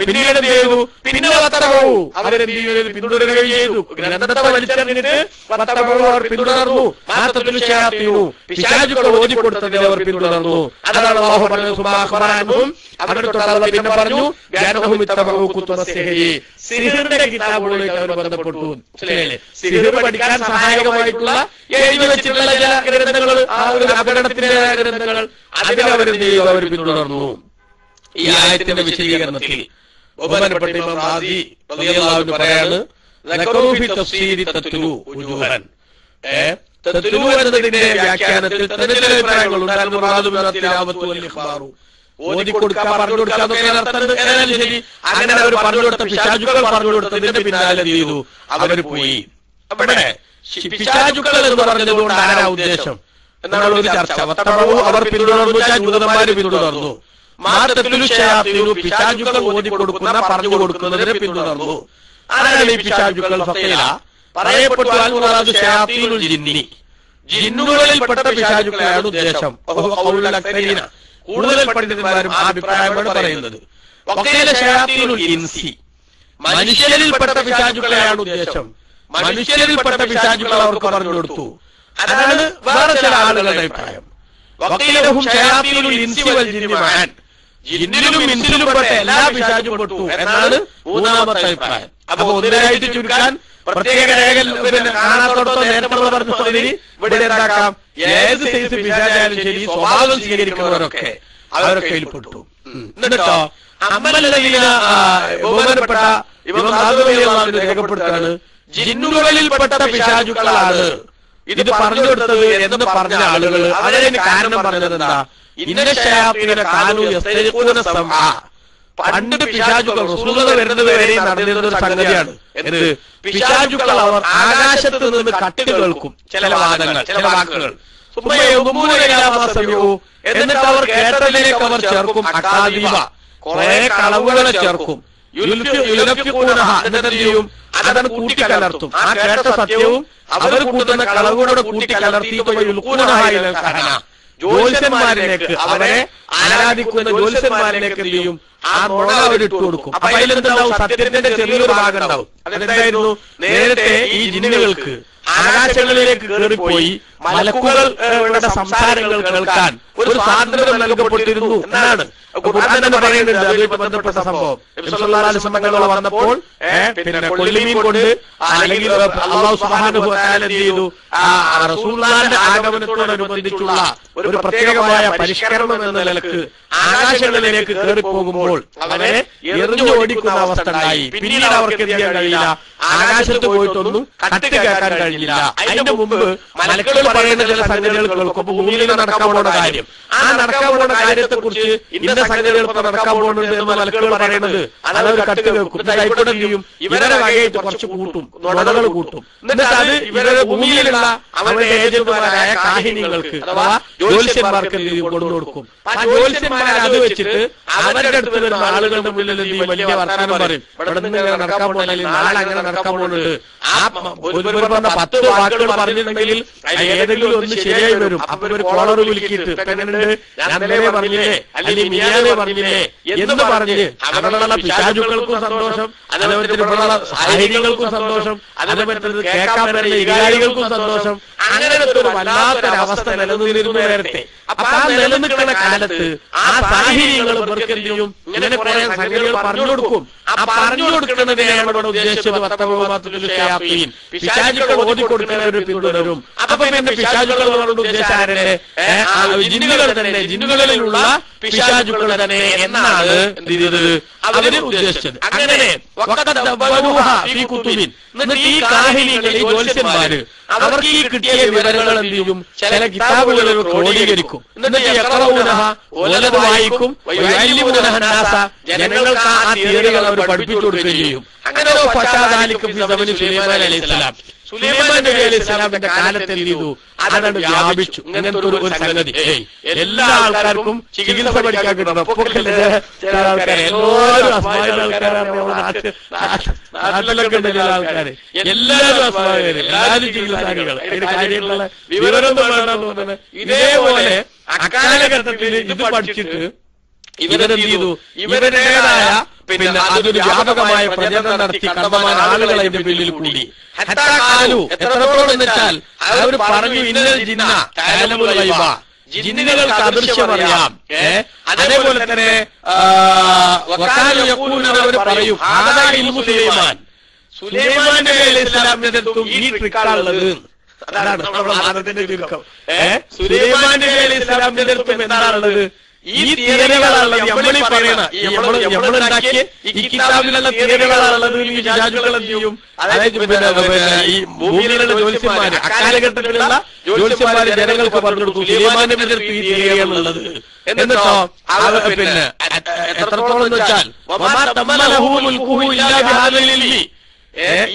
പിന്നീട് എന്ത് ചെയ്തു? പിന്നെ വത്തബഉ അവരെന്ത് ചെയ്തു? പിന്തുടരുകയും ചെയ്തു. ഗ്രന്ഥത്തെ വലിച്ചെറിഞ്ഞിട്ട് വത്തബഉ അവർ പിന്തുടർന്നു. മാതത്തുൽ ശയാത്തീനു പിശാചുക്കൾ ഓതിക്കൊടുത്തതിനെ അവർ പിന്തുടർന്നു. അതാണ് അല്ലാഹു പറഞ്ഞത് സുബ്ഹാനഹു. അവരുടെ തൊട്ടല്ല പിന്നെ പറഞ്ഞു ബിഅന്നഹും ഇത്തബഉ കുതുബ സിഹ്രി, സിഹ്റിന്റെ കിതാബുകളായിട്ട് അവർ ബന്ധപ്പെട്ടു. മനസ്സിലായില്ലേ? സിഹ്ർ പഠിക്കാൻ സഹായകമായിട്ടുള്ള എഴുതി വെച്ചിട്ടുള്ള ചില ഗ്രന്ഥങ്ങൾ, ആ ഒരു അപകടത്തിന്റെ ഗ്രന്ഥങ്ങൾ, അതിനെ അവരെന്ത് ചെയ്തു? അവർ പിന്തുടർന്നു. ഈ ആയത്തിന്റെ വിശദീകരണത്തിൽ ബഹുമാനപ്പെട്ട ഇമാം റാസി റളിയല്ലാഹു അൻഹു പറയാണ്, ദക്കറു ഫി തഫ്സീരി തത്ലു ഉജൂഹൻ. തത്ലു എന്നതിന്റെ വ്യാഖ്യാനത്തിൽ തന്നെ ചില അഭിപ്രായങ്ങളുണ്ട്. അൽ മുറാദു ബിൽ തിലാവത്തു വൽ ഇഖ്ബാറു, ഓതി കൊടുക്കുക, പറഞ്ഞു കൊടുക്കുക എന്നൊക്കെ അർത്ഥം. ശരി, അങ്ങനെ അവർ പറഞ്ഞു കൊടുത്ത പിശാചുക്കൾ പറഞ്ഞു കൊടുത്തതിന്റെ പിന്നാലെ ചെയ്തു അവർ പോയി. അവിടെ പിശാചുക്കൾ എന്ന് പറഞ്ഞതുകൊണ്ട് ആരാ ഉദ്ദേശം എന്നാണ് ഒരു ചർച്ച. വത്തബഉ അവർ പിന്തുടർന്നു, ജൂതന്മാര് പിന്തുടർന്നു. മാതത്തുൽ ശയാത്തീനു പിശാചുക്കൾ ഓതി കൊടുക്കുന്ന, പറഞ്ഞു കൊടുക്കുന്നതിനെ പിന്തുടർന്നു. ആരാണ് ഈ പിശാചുക്കൾ? ഫഖീല പറയപ്പെട്ടു അൽ മുറാദു ശയാത്തീനുൽ ജിന്നി, ജിന്നുകളിൽപ്പെട്ട പിശാചുക്കളെയാണ് ഉദ്ദേശം. ഖൗലുൽ അക്സരീന, കൂടുതൽ പണ്ഡിതന്മാരും ആ അഭിപ്രായമാണ് പറയുന്നത്. വഖീല ശയാത്തീനുൽ ഇൻസി, മനുഷ്യരിൽപ്പെട്ട പിശാചുക്കളെയാണ് ഉദ്ദേശം. മനുഷ്യരിൽപ്പെട്ട പിശാചുക്കൾ അവർക്ക് പറഞ്ഞു കൊടുത്തു. അതാണ് വേറെ ചില ആളുകളുടെ അഭിപ്രായം. വഖീലഹും ശയാത്തീനുൽ ഇൻസി വൽ ജിന്നി മഅൻ, ജിന്നിലും ഇൻസിലും പെട്ട എല്ലാ പിശാചും പെട്ടു എന്നാണ് മൂന്നാമത്തെ അഭിപ്രായം. അപ്പൊ ഒന്നിനായിട്ട് ചുരുക്കാൻ പ്രത്യേക രേഖ പിന്നെ കാണാത്തോടത്തോ നേരത്തെ പറഞ്ഞു മാതിരി ഇവിടെ എന്താക്കാം, ഏത് സൈസ് പിശാചാലും ശരി സ്വഭാവം സ്വീകരിക്കുന്നവരൊക്കെ അവരൊക്കെ കയ്യിൽപ്പെട്ടു. എന്നിട്ടോ അമ്മലീന ബഹുമാനപ്പെട്ട ഇമാം റാസി റളിയല്ലാഹു അൻഹു രേഖപ്പെടുത്താണ്, ജിന്നുകളിൽപ്പെട്ട പിശാചുക്കളാണ് ഇത് പറഞ്ഞു കൊടുത്തത് എന്ന് പറഞ്ഞ ആളുകൾ അതിന് കാരണം പറഞ്ഞത് എന്താ? ഇന്ന ശയാത്തീന കാനൂ യസ്തരിഖൂന സമഅ, പണ്ട് പിശാചുക്കൾ റസൂലുള്ളാഹി വരുന്നത് വരെ നടന്നിരുന്ന ഒരു സംഗതിയാണ്. എന്ത്? പിശാചുക്കൾ അവർ ആകാശത്ത് നിന്ന് കട്ട് കേൾക്കും ചില വാദങ്ങൾ, ചില വാക്കുകൾ. എന്നിട്ട് അവർ കേട്ടതിലേക്ക് അവർ ചേർക്കും അക്കാദീബ, കുറെ കളവുകളെ ചേർക്കും. എന്നിട്ട് ചെയ്യും? അതನ್ನು കൂട്ടിക്കലർത്തും. ആ കേട്ട സത്യവും അവർ കൂട്ടുന്ന കളവുകളോട് കൂട്ടിക്കലർത്തി ജ്യോത്സ്യന്മാരിലേക്ക്, അവരെ ആരാധിക്കുന്ന ജ്യോത്സ്യന്മാരിലേക്ക് എന്ത് ചെയ്യും? ആ നുണ അവരിട്ട് കൊടുക്കും. അപ്പൊ അതിലെന്തുണ്ടാവും? സത്യത്തിന്റെ ചെറിയൊരു ഭാഗം ഉണ്ടാവും. അതെന്തായിരുന്നു? നേരത്തെ ഈ ജിന്നുകൾക്ക് ആകാശങ്ങളിലേക്ക് കയറിപ്പോയി മലക്കുകളുടെ സംസാരങ്ങൾ കേൾക്കാൻ ഒരു സ്വാതന്ത്ര്യം നൽകപ്പെട്ടിരുന്നു എന്നാണ് ഖുർആൻ തന്നെ പറയുന്നുണ്ട്. അതുമായിട്ട് ബന്ധപ്പെട്ട സംഭവം നബി സല്ലല്ലാഹു അലൈഹി വസല്ലം വന്നപ്പോൾ പിന്നെ കൊള്ളിമീൻ കൊണ്ട് അല്ലെങ്കിൽ അല്ലാഹു സുബ്ഹാനഹു വ തആല എന്ത് ചെയ്തു? റസൂലുള്ളാഹിന്റെ ആഗമനത്തോടനുബന്ധിച്ചുള്ള ഒരു പ്രത്യേകമായ പരിഷ്കരണം എന്ന നിലക്ക് ആകാശങ്ങളിലേക്ക് കയറിപ്പോകുമ്പോൾ അവരെ എറിഞ്ഞു ഓടിക്കുന്ന അവസ്ഥ ഉണ്ടായി. പിന്നീട് അവർക്ക് എന്ത് ചെയ്യാൻ കഴിയില്ല? ആകാശത്ത് പോയിട്ടൊന്നും കട്ട് കേൾക്കാൻ കഴിഞ്ഞില്ല. അതിന്റെ മുമ്പ് മലക്കുകൾ പറയുന്ന ചില സംഗതികൾ കേൾക്കും. ഭൂമിയിൽ നടക്കാൻ പോകുന്ന കാര്യം, ആ നടക്കാൻ പോകുന്ന കാര്യത്തെ കുറിച്ച് ഇന്ന സംഗതികൾ ഇപ്പൊ നടക്കാൻ പോകുന്നുണ്ട് എന്ന് മലക്കുകൾ പറയുന്നത് അതവർ കട്ട് കേൾക്കും. ആയിക്കോട്ടെ ചെയ്യും, ഇവരെ വകയായിട്ട് കുറച്ച് കൂട്ടും, നുണകൾ കൂട്ടും. എന്നിട്ട് അത് ഇവരുടെ ഭൂമിയിലുള്ള അവരുടെ ഏജന്റുമാരായ കാഹിനികൾക്ക് അഥവാ ജ്യോത്സ്യന്മാർക്ക് എന്ത് ചെയ്യും? കൊണ്ടു കൊടുക്കും. ആ ജ്യോത്സ്യന്മാരെ അത് വെച്ചിട്ട് അവരുടെ അടുത്ത് വരുന്ന ആളുകളുടെ മുന്നിൽ എന്ത് ചെയ്യും? വലിയ വർത്തമാനം പറയും. ഇവിടെ നിന്ന് ഇങ്ങനെ നടക്കാൻ പോകുന്നില്ല, നാളെ അങ്ങനെ നടക്കാൻ പോകുന്നുണ്ട്. ആ പറഞ്ഞ 10 വാക്കുകൾ പറഞ്ഞിട്ടുണ്ടെങ്കിൽ ഏതെങ്കിലും ഒന്ന് ശരിയായി വരും. അപ്പൊ ഒരു കോളർ വിളിക്കിട്ട് എങ്ങനെയുണ്ട്, ഞാൻ നിലവേ പറഞ്ഞില്ലേ, അല്ലെങ്കിൽ മിനിയാനെ പറഞ്ഞില്ലേ എന്ന് പറഞ്ഞ് അവിടെയുള്ള പിശാചുക്കൾക്കും സന്തോഷം, അതേപോലെ ഇവിടെയുള്ള സാഹചര്യങ്ങൾക്കും സന്തോഷം, അതേപോലെ കേൾക്കാൻ വരുന്ന ഇകാരികൾക്കും സന്തോഷം. അങ്ങനത്തെ ഒരു വല്ലാത്തൊരവസ്ഥ നിലനിന്നിരുന്നു നേരത്തെ. അപ്പൊ ആ നിലനിൽക്കുന്ന കാലത്ത് ആ സാഹചര്യങ്ങൾ ഇവർക്ക് എന്ത് ചെയ്യും? ഇങ്ങനെ കുറെ സംഗതികൾ പറഞ്ഞു കൊടുക്കും. ആ പറഞ്ഞു കൊടുക്കുന്നതിനെയാണ് ഇവിടെ ഉദ്ദേശിച്ചത്. പിശാചുക്കൾ ഓതിക്കൊടുക്കുന്നവർ പിന്തുടരും. അപ്പൊ പിന്നെ പിശാചുക്കളോട് ഉദ്ദേശം ആരുടെ? ജിന്നുകൾ തന്നെ, ജിന്നുകളിലുള്ള പിശാചുക്കൾ തന്നെ എന്നാണ് എന്ത് ചെയ്തത്? അവര് ഉദ്ദേശിച്ചത്. അങ്ങനെ എന്നിട്ട് ഈ കാഹിനികൾ, ഈ ജ്യോത്സ്യന്മാര് അവർക്ക് ഈ കിട്ടിയ വിവരങ്ങൾ എന്ത് ചെയ്യും? ചില കിതാബുകളിൽ ക്രോഡീകരിക്കും. എന്നിട്ട് ഓലത് വായിക്കും. ജനങ്ങൾക്ക് ആ തിയറികൾ അവർ പഠിപ്പിച്ചു കൊടുക്കുകയും ചെയ്യും. അങ്ങനെ സുലൈമാൻ അലൈഹിസ്സലാം, സുലൈമാൻ നബി അലൈഹിസ്സലാമിന്റെ കാലത്ത് എന്ത് ചെയ്തു? അതങ്ങോട്ട് വ്യാപിച്ചു. അങ്ങനത്തെ ഒരു സംഗതി എല്ലാ ആൾക്കാർക്കും ചികിത്സ ചികിത്സ പഠിക്കാൻ കിട്ടണം. അപ്പൊ ചില ആൾക്കാരെ എല്ലാവരും അസ്മാവിന്റെ ആൾക്കാരാണ് നമ്മുടെ നാട്ടിലൊക്കെ ഉണ്ട്. ചില ആൾക്കാര് എല്ലാവരും അസ്മാവിന്, എല്ലാവരും ചികിത്സാരികൾ, അതിന് കാര്യമുള്ള വിവരമൊന്നും വേണ്ടെന്ന് തോന്നുന്നത്. ഇതേപോലെ അക്കാലഘട്ടത്തിൽ ഇത് പഠിച്ചിട്ട് ഇവരെന്ത് ചെയ്തു? ഇവരുടേതായ പിന്നെ അതൊരു വ്യാപകമായ പ്രചരണം നടത്തി കണ്ടമാന ആളുകൾ അതിന്റെ പിന്നിൽ കൂടി. ഹത്താലു എത്രത്തോളം എന്ന് വെച്ചാൽ അവർ പറഞ്ഞു ഇന്നൽ ജിന്ന കാലമുൽ ഗൈബ, ജിന്നുകൾക്ക് അദൃശ്യമറിയാം. അതേപോലെ തന്നെ അവർ പറയും ഹാദാ ഇൽമു സുലൈമാൻ, സുലൈമാൻ നബി അലൈഹിസ്സലാമിന്റെ അടുത്തും ഈ ട്രിക്കാണുള്ളത്. അതാണ് നമ്മുടെ വാദത്തിന്റെ ചുരുക്കം. സുലൈമാൻ നബി അലൈഹിസ്സലാമിന്റെ അടുത്തും എന്താണുള്ളത്? ഈ തിയറികളാണുള്ളത്. നമ്മളീ പറയണ നമ്മളുണ്ടാക്കിയ ഈ കിതാബിലുള്ള തിയറികളാണുള്ളത്. ഈ പിശാചുകൾ എന്ത് ചെയ്യും? അതായത് ഈ ഭൂമിയിലുള്ള ജ്യോത്സ്യന്മാര്, അക്കാലഘട്ടത്തിലുള്ള ജ്യോത്സ്യന്മാര് ജനങ്ങൾക്ക് പറഞ്ഞു കൊടുക്കും സുലൈമാൻ നബിയുടെ അടുത്ത് ഈ തിയറിയാണുള്ളത്. എന്നിട്ടോ പിന്നെ എത്രത്തോളം എന്ന് വെച്ചാൽ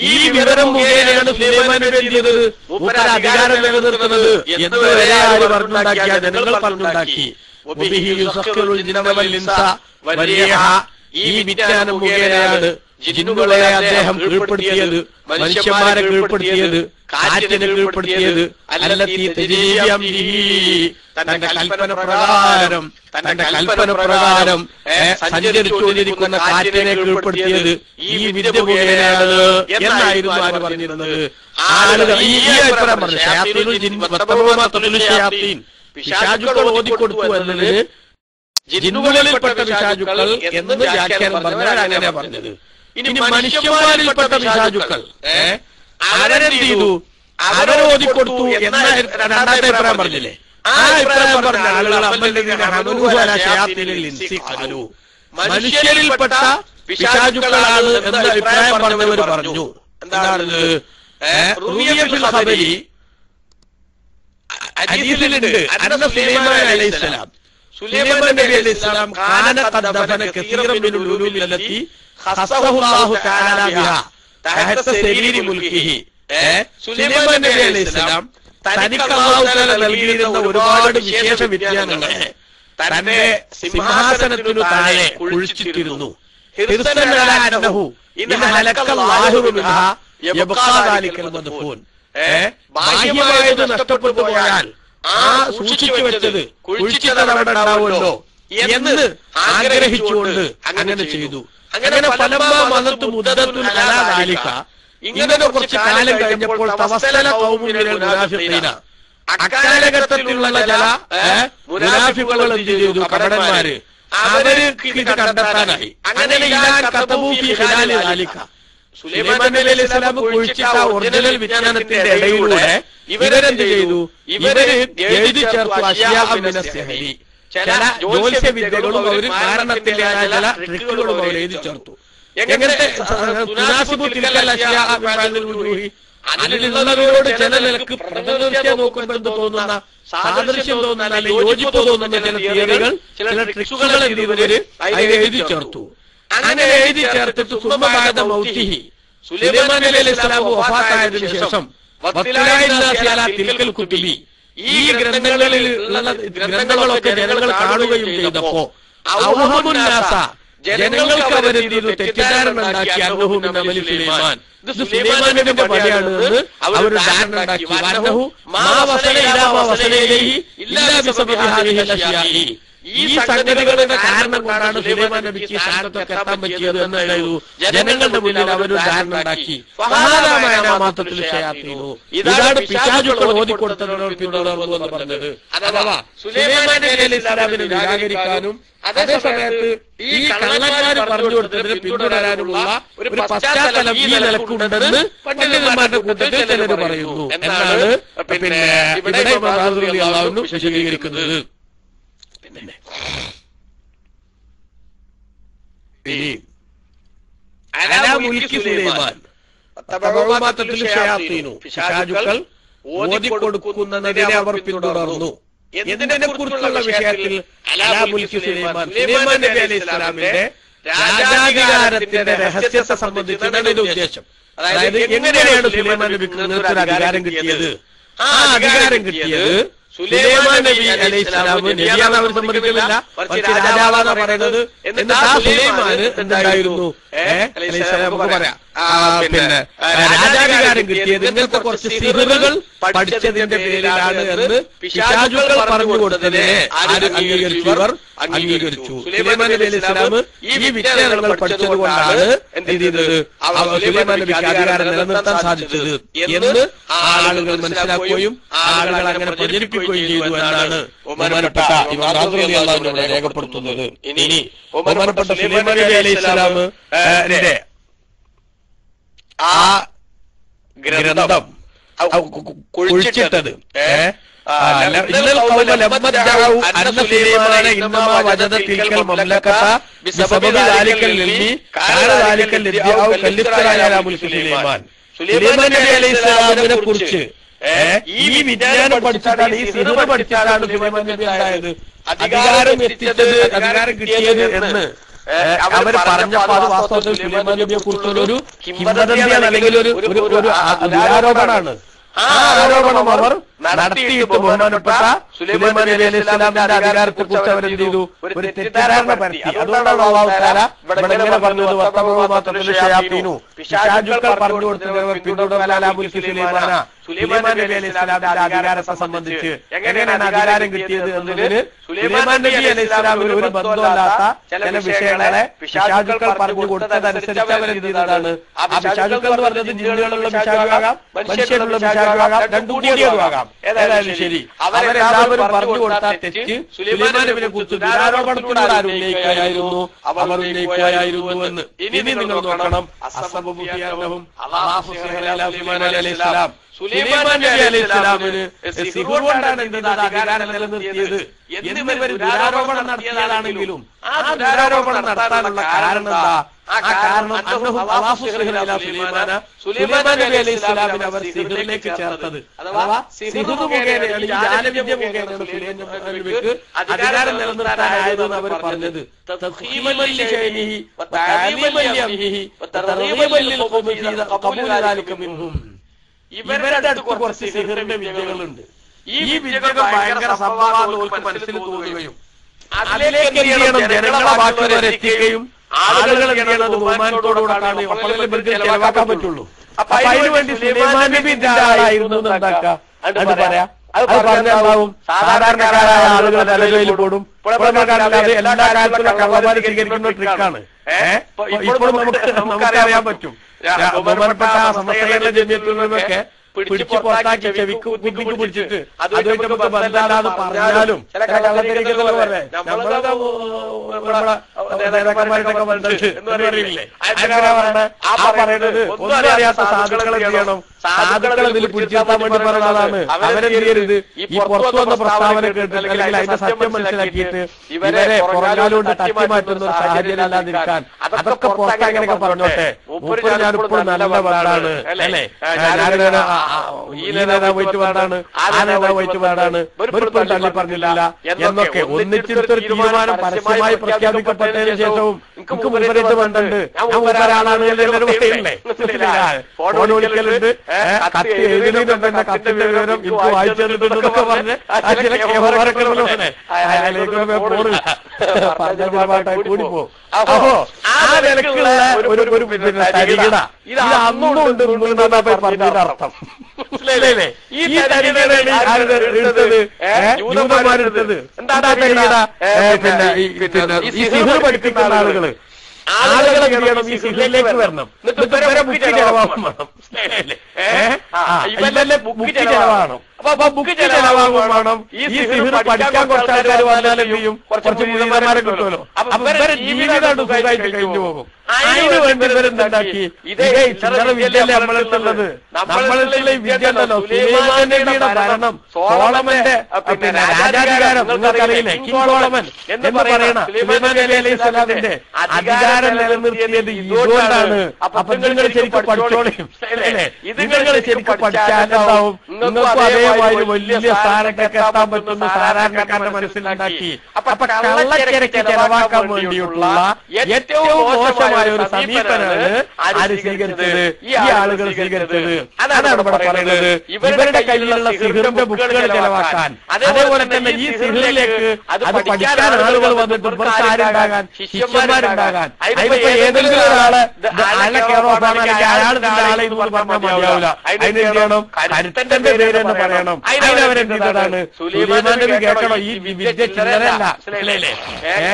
ഈ വിവരം മുഖേനയാണ് സുലൈമാൻ നബി എന്ത് ചെയ്തത്? മൂപ്പര് അധികാരം നിലനിർത്തുന്നത് എന്ന് വരെ ആര് പറഞ്ഞുണ്ടാക്കിയ ജനങ്ങൾ പറഞ്ഞുണ്ടാക്കി. ഈ വിജ്ഞാനം മുഖേനയാണ് ജിന്നുകളെ അദ്ദേഹം കീഴ്പ്പെടുത്തിയത്, മനുഷ്യന്മാരെ കീഴ്പ്പെടുത്തിയത്, കാറ്റിനെ കീഴ്പ്പെടുത്തിയത്. തന്റെ കൽപ്പന പ്രകാരം സഞ്ചരിച്ചുകൊണ്ടിരിക്കുന്ന കാറ്റിനെ കീഴ്പ്പെടുത്തിയത് ഈ വിദ്യ മുഖേനയാണ് എന്നായിരുന്നു ആര് പറഞ്ഞിരുന്നത്? ആളുകൾ ഈ അഭിപ്രായം പറഞ്ഞു. പിശാചുക്കൾ ഓതിക്കൊടുത്തു എന്നതിന് ജിന്നുകളിൽപ്പെട്ട പിശാചുക്കൾ എന്ന് വ്യാഖ്യാനം പറഞ്ഞാൽ അങ്ങനെ പറഞ്ഞത്. ഇനി മനുഷ്യന്മാരിൽപ്പെട്ട പിശാചുക്കൾ അവരെന്ത് ചെയ്തു? അവരോതിക്കൊടുത്തു എന്ന രണ്ടാമത്തെ അഭിപ്രായം പറഞ്ഞില്ലേ? ആ അഭിപ്രായം പറഞ്ഞ ആളുകൾ മനുഷ്യരിൽപ്പെട്ട പിശാചുക്കളാണ് എന്ന അഭിപ്രായം പറഞ്ഞവർ പറഞ്ഞു. എന്താണത്? ഹദീസിലുണ്ട് അന്ന സുലൈമാൻ അലൈഹിസ്സലാം, സുലൈമാൻ നബി അലൈഹിസ്സലാം കാന ഖദ് ദഫന കസീറൻ മിനൽ ഉലൂമി അല്ലതി ഖസ്സഹു അല്ലാഹു തആല ബിഹാ തഹത്ത സരീരി മുൽക്കിഹി. സുലൈമാൻ നബി അലൈഹിസ്സലാം തനിക്ക് അല്ലാഹു തആല നൽകിയിരുന്ന ഒരുപാട് വിശേഷ വിജ്ഞാനങ്ങളെ തന്റെ സിംഹാസനത്തിനു താഴെ കുഴിച്ചിട്ടിരുന്നു. ഹിർസൻ അലാ അന്നഹു ഇൻ ഹലക്കൽ ലാഹിറു മിൻഹാ യബ്ഖാ ദാലികൽ മദ്ഫൂൻ. ബാഹ്യമായത് നഷ്ടപ്പെട്ടു പോയാൽ ആ സൂക്ഷിച്ചു വെച്ചത് കുഴിച്ചിട്ടത് അവിടെ ഉണ്ടാവുമല്ലോ എന്ന് ആഗ്രഹിച്ചുകൊണ്ട് അങ്ങനെ ചെയ്തു. അങ്ങനെ പലമാ മദത്തു മുദ്ദത്തുൻ അലാ ദാലിക, ഇങ്ങനെ കുറച്ച് കാലം കഴിഞ്ഞപ്പോൾ തവസ്സല ഖൗമുൻ മിനൽ മുനാഫിഖീന, അക്കാലഘട്ടത്തിലുള്ള ചില മുനാഫിഖുകൾ എന്ത് ചെയ്തു? കപടന്മാര് അവർക്ക് ഇത് കണ്ടെത്താനായി. അങ്ങനെ ഇലാൻ കതബൂ ഫീ ഖിലാലി ദാലിക, സുലൈമാൻ നബി അലൈഹിസ്സലാം കുഴിച്ചിട്ട ഒറിജിനൽ വിജ്ഞാനത്തിന്റെ ഇടയിലൂടെ ഇവരെന്ത് ചെയ്തു? ഇവര് എഴുതി ചേർത്തു അശ്യാഅ മിനസ് സിഹരി, ചില ജ്യോത്സ്യ വിദ്യകളും അവർ കാരണത്തിന്റെ ചില ട്രിക്കുകളും അവർ എഴുതി ചേർത്തു. എങ്ങനത്തെ? അതിലുള്ളവരോട് ചില നിലക്ക് പ്രതിനിധ്യം നോക്കുമ്പോൾ എന്ത് തോന്നുന്ന, സാദൃശ്യം തോന്നുന്ന, അല്ലെ യോജിപ്പ് തോന്നുന്ന ചില തിയറികൾ, ചില ട്രിക്കുകൾ എന്ത് ഇവര് അതിൽ എഴുതി ചേർത്തു. അങ്ങനെ എഴുതി ചേർത്തിട്ട് സുമ്മബഅദ മൗതിഹി, സുലൈമാൻ നബി അലൈഹിസ്സലാം വഫാത്തായതിനു ശേഷം തിൽക്കൽ കുതുബി, ഈ ഗ്രന്ഥങ്ങളൊക്കെ ജനങ്ങൾ കാണുകയും ചെയ്തപ്പോ ഔഹമുന്നാസ, ജനങ്ങൾക്ക് അവരെന്ത് ചെയ്തു? തെറ്റിദ്ധാരണ ഉണ്ടാക്കി. അന്നഹു മിൻ അമലി സുലൈമാൻ, ഇത് സുലൈമാൻ നബിയുടെ പണിയാണ് എന്ന് അവർ ധാരണ ഉണ്ടാക്കി. വന്നഹു മാ വസല ഇലാ മാ വസല ഇലൈഹി ഇല്ലാ ബിസബബി ഹാദിഹിൽ അശ്യാഇ, ഈ സംഗതികളുടെ കാരണം കൊണ്ടാണ് സുലൈമാൻ നബിക്ക് സ്ഥാനത്തൊക്കെ എത്താൻ പറ്റിയത് എന്ന് ജനങ്ങളുടെ മുന്നിൽ അവരൊരു ധാരണ ഉണ്ടാക്കി. മാത്രത്തിൽ ഇതാണ് പിശാചുക്കൾ ഓതിക്കൊടുത്തതിനോട് പിന്തുടർന്നു എന്ന് പറഞ്ഞത്. അഥവാ സുലൈമാൻ നബി അലൈഹിസ്സലാമിനെ നിരാകരിക്കാനും അതേ സമയത്ത് ഈ കള്ളന്മാര് പറഞ്ഞു കൊടുത്തതിന് പിന്തുടരാനുമുള്ള ഒരു പശ്ചാത്തലം ഈ നിലക്കുണ്ടെന്ന് പണ്ഡിതന്മാരുടെ കൂട്ടത്തിൽ ചിലർ പറയുന്നു എന്നാണ് പിന്നെ ഇവിടെ അള്ളാഹു വിശദീകരിക്കുന്നത്. പിശാചുക്കൾ ഓതിക്കൊടുക്കുന്നതിനെ അവർ പിന്തുടർന്നു. എന്തിനെ കുറിച്ചുള്ള വിഷയത്തിൽ? അലാ മുൽക്കി സുലൈമാൻ, സുലൈമാൻ നബി അലൈഹിസ്സലാമിന്റെ രാജാധികാരത്തിന്റെ രഹസ്യത്തെ സംബന്ധിച്ചാണ് ഇതിന്റെ ഉദ്ദേശം. അതായത് എങ്ങനെയാണ് സുലൈമാൻ നബിക്ക് ഒരു അധികാരം കിട്ടിയത്? ആ അധികാരം കിട്ടിയത് സുലൈമാൻ നബി അലൈഹി സ്വലാം നബിയാണെന്ന് അവർ സമ്മതിക്കുന്നില്ല, മറിച്ച് രാജാവാണ് പറയുന്നത്. എന്നിട്ട് ആ സുലൈമാന് എന്തായിരുന്നു അലൈഹി സ്വലാം നമുക്ക് പറയാം, പിന്നെ രാജാധികാരം കിട്ടിയത് ഇങ്ങനത്തെ കുറച്ച് സിഹറുകൾ പഠിച്ചതിന്റെ പേരിലാണ് എന്ന് പിശാചുക്കൾ പറഞ്ഞു കൊടുത്തതിനെ ആര് അംഗീകരിച്ചു. സുലൈമാൻ നബി അലൈഹി സ്വലാം ഈ വിജ്ഞാനങ്ങൾ പഠിച്ചത് കൊണ്ടാണ് എന്ത് ചെയ്തത്, സുലൈമാൻ നബിക്ക് അധികാരം നിലനിർത്താൻ സാധിച്ചത് എന്ന് ആളുകൾ മനസ്സിലാക്കുകയും ആളുകൾ അങ്ങനെ പ്രചരിപ്പിക്കുകയും ചെയ്തു എന്നാണ് ബഹുമാനപ്പെട്ട ഇമാം റാസി റളിയല്ലാഹു അൻഹു രേഖപ്പെടുത്തുന്നത്. ഇനി ബഹുമാനപ്പെട്ട സുലൈമാൻ നബി അലൈഹി സ്വലാമിന്റെ ആ ഗ്രന്ഥം കുഴിച്ചിട്ടത് സുലൈമാൻ നബി അലൈഹി സ്വലാമിനെ കുറിച്ച് ഈ വിജ്ഞാനം പഠിച്ചിട്ടാണ്, ഈ സിഹർ പഠിച്ചിട്ടാണ് സുലൈമാൻ നബി ആയത്, അധികാരം എത്തിച്ചത്, അധികാരം കിട്ടിയത് എന്ന് അവർ പറഞ്ഞപ്പോൾ അത് വാസ്തവത്തിൽ സുലൈമാൻ നബിയെ കുറിച്ചുള്ളൊരു കിംവദന്തിയാണ്, അല്ലെങ്കിൽ ഒരു ദുരാരോപണമാണ്. ആ ആരോപണം അവർ നടത്തിയിട്ട് ബഹുമാനപ്പെട്ട സുലൈമാൻ നബി അലൈഹി സ്വലാമിന്റെ അധികാരത്തെ കുറിച്ച് അവരെന്ത് ചെയ്തു, ഒരു തെറ്റിദ്ധാരണ പരത്തി. അതുകൊണ്ടാണ് അല്ലാഹു തആല ഇവിടെ ഇങ്ങനെ പറഞ്ഞത്, പിശാചുക്കൾ പറഞ്ഞു കൊടുത്തവർ പിന്തുടർന്ന സുലൈമാൻ നബി അലൈഹി സ്വലാമിന്റെ അധികാരത്തെ സംബന്ധിച്ച് എങ്ങനെയാണ് അധികാരം കിട്ടിയത് എന്നതിന് സുലൈമാൻ നബി അലൈഹി സ്വലാമിന് ഒരു ബന്ധമില്ലാത്ത ചില വിഷയങ്ങളെ പിശാചുക്കൾ പറഞ്ഞു കൊടുത്തതനുസരിച്ച് അവരെന്ത് ചെയ്തതാണ്. ആ പിശാചുക്കൾ എന്ന് പറഞ്ഞത് ജിന്നുകളുള്ള പിശാചുകാകാം, മനുഷ്യനുള്ള പിശാചുകാകാം, രണ്ടും കൂടിയതുമാകാം. ഏതായാലും ശരി, അവരെല്ലാവരും പറഞ്ഞു കൊടുത്ത തെറ്റ് സുലൈമാൻ നബിയെ കുറിച്ച് ദുരാരോപണത്തിലൂടെ ആര് ഉന്നയിക്കുകയായിരുന്നു, അവർ ഉന്നയിക്കുകയായിരുന്നു എന്ന്. ഇനി നിങ്ങൾ നോക്കണം, സുലൈമാൻ നബി അലൈഹി സ്വലാമിന് സിഹർ കൊണ്ടാണ് അധികാരം നിലനിർത്തിയത് എന്നിവർ ദുരാരോപണം നടത്തിയതാണെങ്കിലും ആ ദുരാരോപണം നടത്താനുള്ള കാരണം എന്താ? ആ കാരണം സുലൈമാൻ നബി അലൈഹി സ്വലാമിനെ അവർ സിഹറിലേക്ക് ചേർത്തത്, അഥവാ സിഹർ മുഖേനയാണ്, ജാലവിദ്യ മുഖേനയാണ് സുലൈമാൻ നബിക്ക് അധികാരം നിലനിർത്താനായതെന്ന് അവർ പറഞ്ഞത്. ഇവരുടെ അടുത്ത് കുറച്ച് സിഹറിന്റെ വിദ്യകളുണ്ട്. ഈ വിദ്യകൾ ഭയങ്കര സംഭവങ്ങൾക്ക് മനസ്സിൽ തോന്നുകയും അതിലേക്ക് ജനങ്ങളെ ബാക്കിയുള്ളവരെ എത്തിക്കുകയും ആളുകൾ ചെയ്യണത് ബഹുമാനത്തോടുകൂടെ കാണുകയും അപ്പോഴേ ഇവർക്ക് ചെലവാക്കാൻ പറ്റുള്ളൂ. അപ്പൊ അതിനുവേണ്ടി സുലൈമാൻ നബി ഇതിന്റെ ആളായിരുന്നു എന്താക്കാം അത് പറയാം. അത് പറഞ്ഞാവും സാധാരണക്കാരായ ആളുകൾ നിലവിൽ പോടും. അത് എല്ലാ കാലത്തുള്ള കള്ളന്മാര് സ്വീകരിക്കുന്ന ട്രിക്കാണ്. ഇപ്പോഴും നമുക്കറിയാൻ പറ്റും. ബഹുമാനപ്പെട്ട സമസ്തകളുടെ ജമ്മിയത്തിൽ നിന്നൊക്കെ പിടിച്ചു പുറത്താക്കി ചെവിക്ക് ബുദ്ധിക്ക് പിടിച്ചിട്ട് അതുമായിട്ട് നമുക്ക് ബന്ധമില്ലാന്ന് പറഞ്ഞാലും ചില കള്ളത്തിരിക്കുന്നവർ പറഞ്ഞേ നമ്മളെ നേതാക്കന്മാരുടെയൊക്കെ ബന്ധമുണ്ട് എന്ന് പറയില്ലേ. അങ്ങനെ പറഞ്ഞ ആ പറയുന്നത് ഒന്നും അറിയാത്ത സാധുക്കളെ എന്ത് ചെയ്യണം, സാധുക്കളെ ഇതിൽ പിടിച്ചിരുത്താൻ വേണ്ടി പറയുന്നതാണ്. അവരെന്ത് ചെയ്യരുത്, ഈ പുറത്തു വന്ന പ്രസ്താവന കേട്ടിട്ട് അല്ലെങ്കിൽ അതിന്റെ സത്യം മനസ്സിലാക്കിയിട്ട് ഇവരെ പുറകാലുകൊണ്ട് തട്ടി മാറ്റുന്ന ഒരു സാഹചര്യം അല്ലാതിരിക്കാൻ അതൊക്കെ പുറത്ത് അങ്ങനെയൊക്കെ പറഞ്ഞോട്ടെ. മൂപ്പര് ഞാനിപ്പോൾ നല്ല പാടാണ് അല്ലേ, ഈ നേതാവ് പോയിട്ട് പാടാണ്, ആ നേതാവ് പോയിട്ട് പാടാണ്, ഒരു തള്ളി പറഞ്ഞില്ല എന്നൊക്കെ ഒന്നിച്ചെടുത്തൊരു തീരുമാനം പരസ്യമായി പ്രഖ്യാപിക്കപ്പെട്ടതിന് ശേഷവും എനിക്ക് മുൻപരത്ത് വേണ്ടുണ്ട്, ഞാൻ ഒരാളാണ് എല്ലാവരും പറയില്ലേ, ഫോൺ വിളിക്കലുണ്ട്, കത്ത് എഴുതുന്നുണ്ട്, എന്റെ കത്തിന്റെ വിവരം എനിക്ക് വായിച്ചു തന്നിട്ടുണ്ടെന്നൊക്കെ പറഞ്ഞ് ചില കേവലൊക്കെ പാട്ടായി കൂടി പോകും. അപ്പോ ആ നിലക്കുള്ള ഒരു തരികിട ഇത് അന്നുണ്ട് പറഞ്ഞതിന്റെ അർത്ഥം മനസ്സിലായില്ലേ. ഈ തരികിടയാണ് എടുത്തത്, ജൂതന്മാരെടുത്തത്. എന്താ തരികിട? പിന്നെ ഈ സിഹർ പഠിപ്പിക്കുന്ന ആളുകളെ എന്ത് ചെയ്യണം, ഈ സിഹറിലേക്ക് വരണം, എന്നിട്ട് ബുക്ക് ചെലവാകും വേണം. ഇവരുടെ ബുക്ക് ചെലവാകണം. അപ്പൊ ബുക്ക് ചെലവാകും വേണം. ഈ സിഹർ പഠിക്കാൻ കുറച്ച് ആൾക്കാർ വന്നാൽ എന്ത് ചെയ്യും, കുറച്ച് മുഴുവന്മാരെ കിട്ടുമല്ലോ. അപ്പൊ ഇവരെ ജീവിതം സുഖമായിട്ട് കഴിഞ്ഞു പോകും. അതിന് വേണ്ടി ഇവരെന്തുണ്ടാക്കി, ഇതേ ചില്ലറ വിദ്യയല്ലേ നമ്മളെടുത്തുള്ളത്, നമ്മളുള്ള ഈ വിദ്യ ഉണ്ടല്ലോ. സുലൈമാൻ നബിയുടെ ഭരണം, സോളമന്റെ പിന്നെ രാജാധികാരം നിങ്ങൾക്കറിയില്ലേ, കിങ് സോളമൻ എന്ന് പറയണ സുലൈമാൻ നബി അലൈഹി സ്വലാമിന്റെ അധികാരം നിലനിർത്തിയത് ഇതുകൊണ്ടാണ്. അപ്പൊ നിങ്ങൾ ശരിക്കും പഠിച്ചോളയും. ഇത് നിങ്ങൾ ശരിക്കും പഠിച്ചാൽ എന്താവും? നിങ്ങൾക്കും അതേമാതിരി വലിയ സ്ഥാനത്തേക്ക് എത്താൻ പറ്റുന്ന സാധാരണക്കാരുടെ മനസ്സിലുണ്ടാക്കി. അപ്പൊ കള്ളച്ചരക്ക് ചെലവാക്കാൻ വേണ്ടിയിട്ടുള്ള ഏറ്റവും മോശമായ ഒരു സമീപനമാണ് ആര് സ്വീകരിച്ചത്? ഈ ആളുകൾ സ്വീകരിച്ചത്. അതാണ് ഇവിടെ പറയുന്നത്. ഇവരുടെ കയ്യിലുള്ള സിഹിറിന്റെ ബുക്കുകൾ ചെലവാക്കാൻ, അതേപോലെ തന്നെ ഈ സിഹിറിലേക്ക് അത് പഠിക്കാൻ ആളുകൾ വന്നിട്ട് ഇവർക്ക് ആരുണ്ടാകാൻ, ശിഷ്യന്മാരുണ്ടാകാൻ. അതിനിപ്പോ ഏതെങ്കിലും ഒരാളെ അയാളെ കേറോഫാണ് അല്ലെങ്കിൽ അയാളുടെ ആളെ ഇതുപോലെ പറഞ്ഞാൽ മതിയാവില്ല. അതിന് എന്ത് ചെയ്യണം? കരുത്തന്റെ പേര് എന്ന് പറയണം. അതിനവരെന്ത് ചെയ്തതാണ്? സുലൈമാൻ നബി കേൾക്കണം, ഈ വിദ്യ ചില്ലറയല്ല,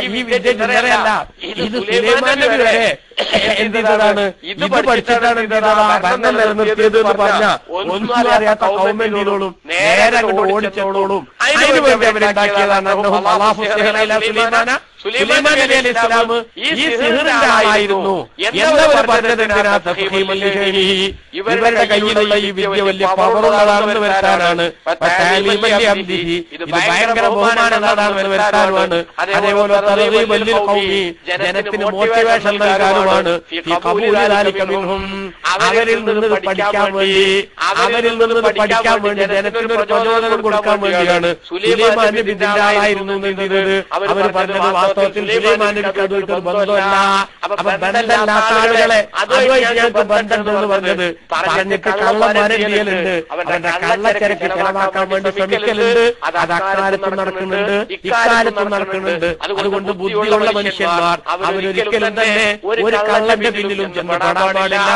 ഈ വിദ്യ ചില്ലറയല്ല. ഇത് സുലൈമാൻ നബി വരെ എന്ത് ചെയ്തതാണ്? ഇത് പഠിച്ചിട്ടാണ് എന്ത് ചെയ്തത്? ഭരണം നിലനിർത്തിയത് എന്ന് പറഞ്ഞ ഒന്നും അറിയാത്ത കൗമന്തിനോളും നേരെ അങ്ങോട്ട് ഓടിച്ചോളൂം. അതിനു വേണ്ടി അവരുണ്ടാക്കിയതാണ് സുലൈമാൻ നബി അലൈഹി ഇസ്ലാം ഈ സിഹിറിന്റെ ആളായിരുന്നു എന്നവർ പറഞ്ഞതിനകത്ത് ഇവരുടെ കയ്യിലുള്ള ഈ വിദ്യ വലിയ പവറുള്ളതാണെന്ന് വരുത്താനാണ്. ഇത് ഭയങ്കര ബഹുമാനമുള്ളതാണെന്ന് വരുത്താനുമാണ്. അതേപോലെ ജനത്തിന് മോട്ടിവേഷൻ നൽകാനുമാണ്. അവരിൽ നിന്ന് പഠിക്കാൻ വേണ്ടി, അവരിൽ നിന്ന് പഠിക്കാൻ വേണ്ടി ജനത്തിനൊരു പ്രചോദനം കൊടുക്കാൻ വേണ്ടിയാണ് സുലൈമാൻ നബി ഇതിന്റെ ആളായിരുന്നു എന്നത് അവർ പറഞ്ഞത്. വാസ്തവത്തിൽ സുലൈമാൻ നബിക്ക് അതുമായിട്ട് ബന്ധമല്ല. അപ്പൊ ബന്ധമില്ലാത്ത ആളുകളെ അതുമായിട്ട് ഞങ്ങൾക്ക് ബന്ധമുണ്ടെന്ന് പറഞ്ഞത് പറഞ്ഞിട്ട് കള്ളന്മാരെ ചെയ്യലുണ്ട്. അവരുടെ കള്ളച്ചരക്ക് ചെലവാക്കാൻ വേണ്ടി ശ്രമിക്കലുണ്ട്. അത് അക്കാലത്തും നടക്കുന്നുണ്ട്, ഇക്കാലത്തും നടക്കുന്നുണ്ട്. അതുകൊണ്ട് ബുദ്ധിയുള്ള മനുഷ്യന്മാർ അവരൊരിക്കലും തന്നെ ഒരു കള്ളന്റെ പിന്നിലും ചെന്ന് തൊടാൻ പാടില്ല.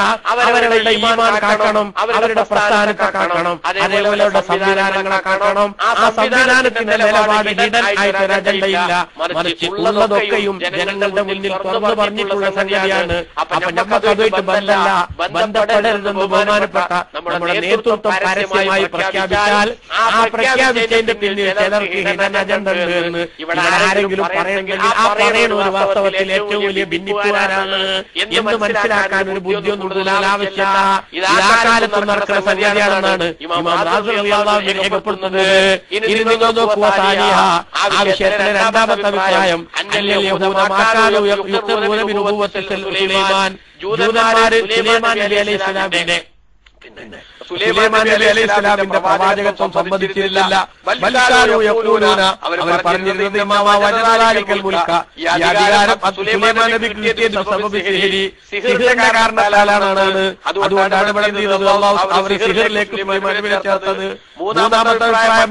അവരുടെ ഈമാൻ കാക്കണം, അവരുടെ പ്രസ്ഥാനത്തെ കാക്കണം, അതേപോലെ അവരുടെ സംവിധാനങ്ങളെ കാക്കണം. ആ സംവിധാനത്തിന്റെ നിലപാട് ഹിഡൻ ആയിട്ടൊരു അജണ്ടയില്ല, മറിച്ച് ഉള്ളതൊക്കെയും ജനങ്ങളുടെ മുന്നിൽ തുറന്നു പറഞ്ഞിട്ടുള്ള സംഗതിയാണ്. അപ്പൊ നമുക്ക് അതുമായിട്ട് ബന്ധമല്ല, ബന്ധപ്പെടരുതെന്ന് ബഹുമാനപ്പെട്ട നമ്മുടെ നേതൃത്വം പരസ്യമായി പ്രഖ്യാപിച്ചാൽ ആ പ്രഖ്യാപിച്ചതിന്റെ പിന്നിൽ ചിലർക്ക് ഹിഡൻ അജണ്ട ഉണ്ട് എന്ന് ഇവിടെ ആരെങ്കിലും പറയണമെങ്കിൽ ആ പറയുന്ന ഒരു വാസ്തവത്തിൽ ഏറ്റവും വലിയ ഭിന്നിക്കുവാനാണ് എന്ന് മനസ്സിലാക്കാൻ ഒരു ബുദ്ധിയൊന്നും കൂടുതൽ ആവശ്യമില്ല. ഇത് ആ കാലത്ത് നടക്കുന്ന സംഗതിയാണെന്നാണ് ഇമാം റാസി റളിയല്ലാഹു അൻഹു രേഖപ്പെടുത്തുന്നത്. ഇനി നിങ്ങൾ നോക്കുക സാനിഹ, ആ വിഷയത്തിലെ രണ്ടാമത്തെ അഭിപ്രായം, അന്നൽ യഹൂദ മാകാനു യുഖിറൂന ബിനുബുവ്വത്തി സുലൈമാൻ, ജൂതന്മാർ സുലൈമാൻ നബി അലൈഹി ഇസ്ലാമിന്റെ സുലൈമാൻ നബി അലൈഹി ഇസ്ലാമിന്റെ പ്രവാചകത്വം സംബന്ധിച്ചില്ല. അവർ പറഞ്ഞിരുന്നത് ഈ അധികാരം സുലൈമാൻ നബിക്ക് കിട്ടിയത് സിഹിറിന്റെ കാരണത്താലാണ്. അതുകൊണ്ടാണ് ഇവിടെ എന്ത് ചെയ്തത്? അവർ സിഹിറിലേക്ക് സുലൈമാൻ നബിയെ ചേർത്തത്. മൂന്നാമത്തെ അഭിപ്രായം,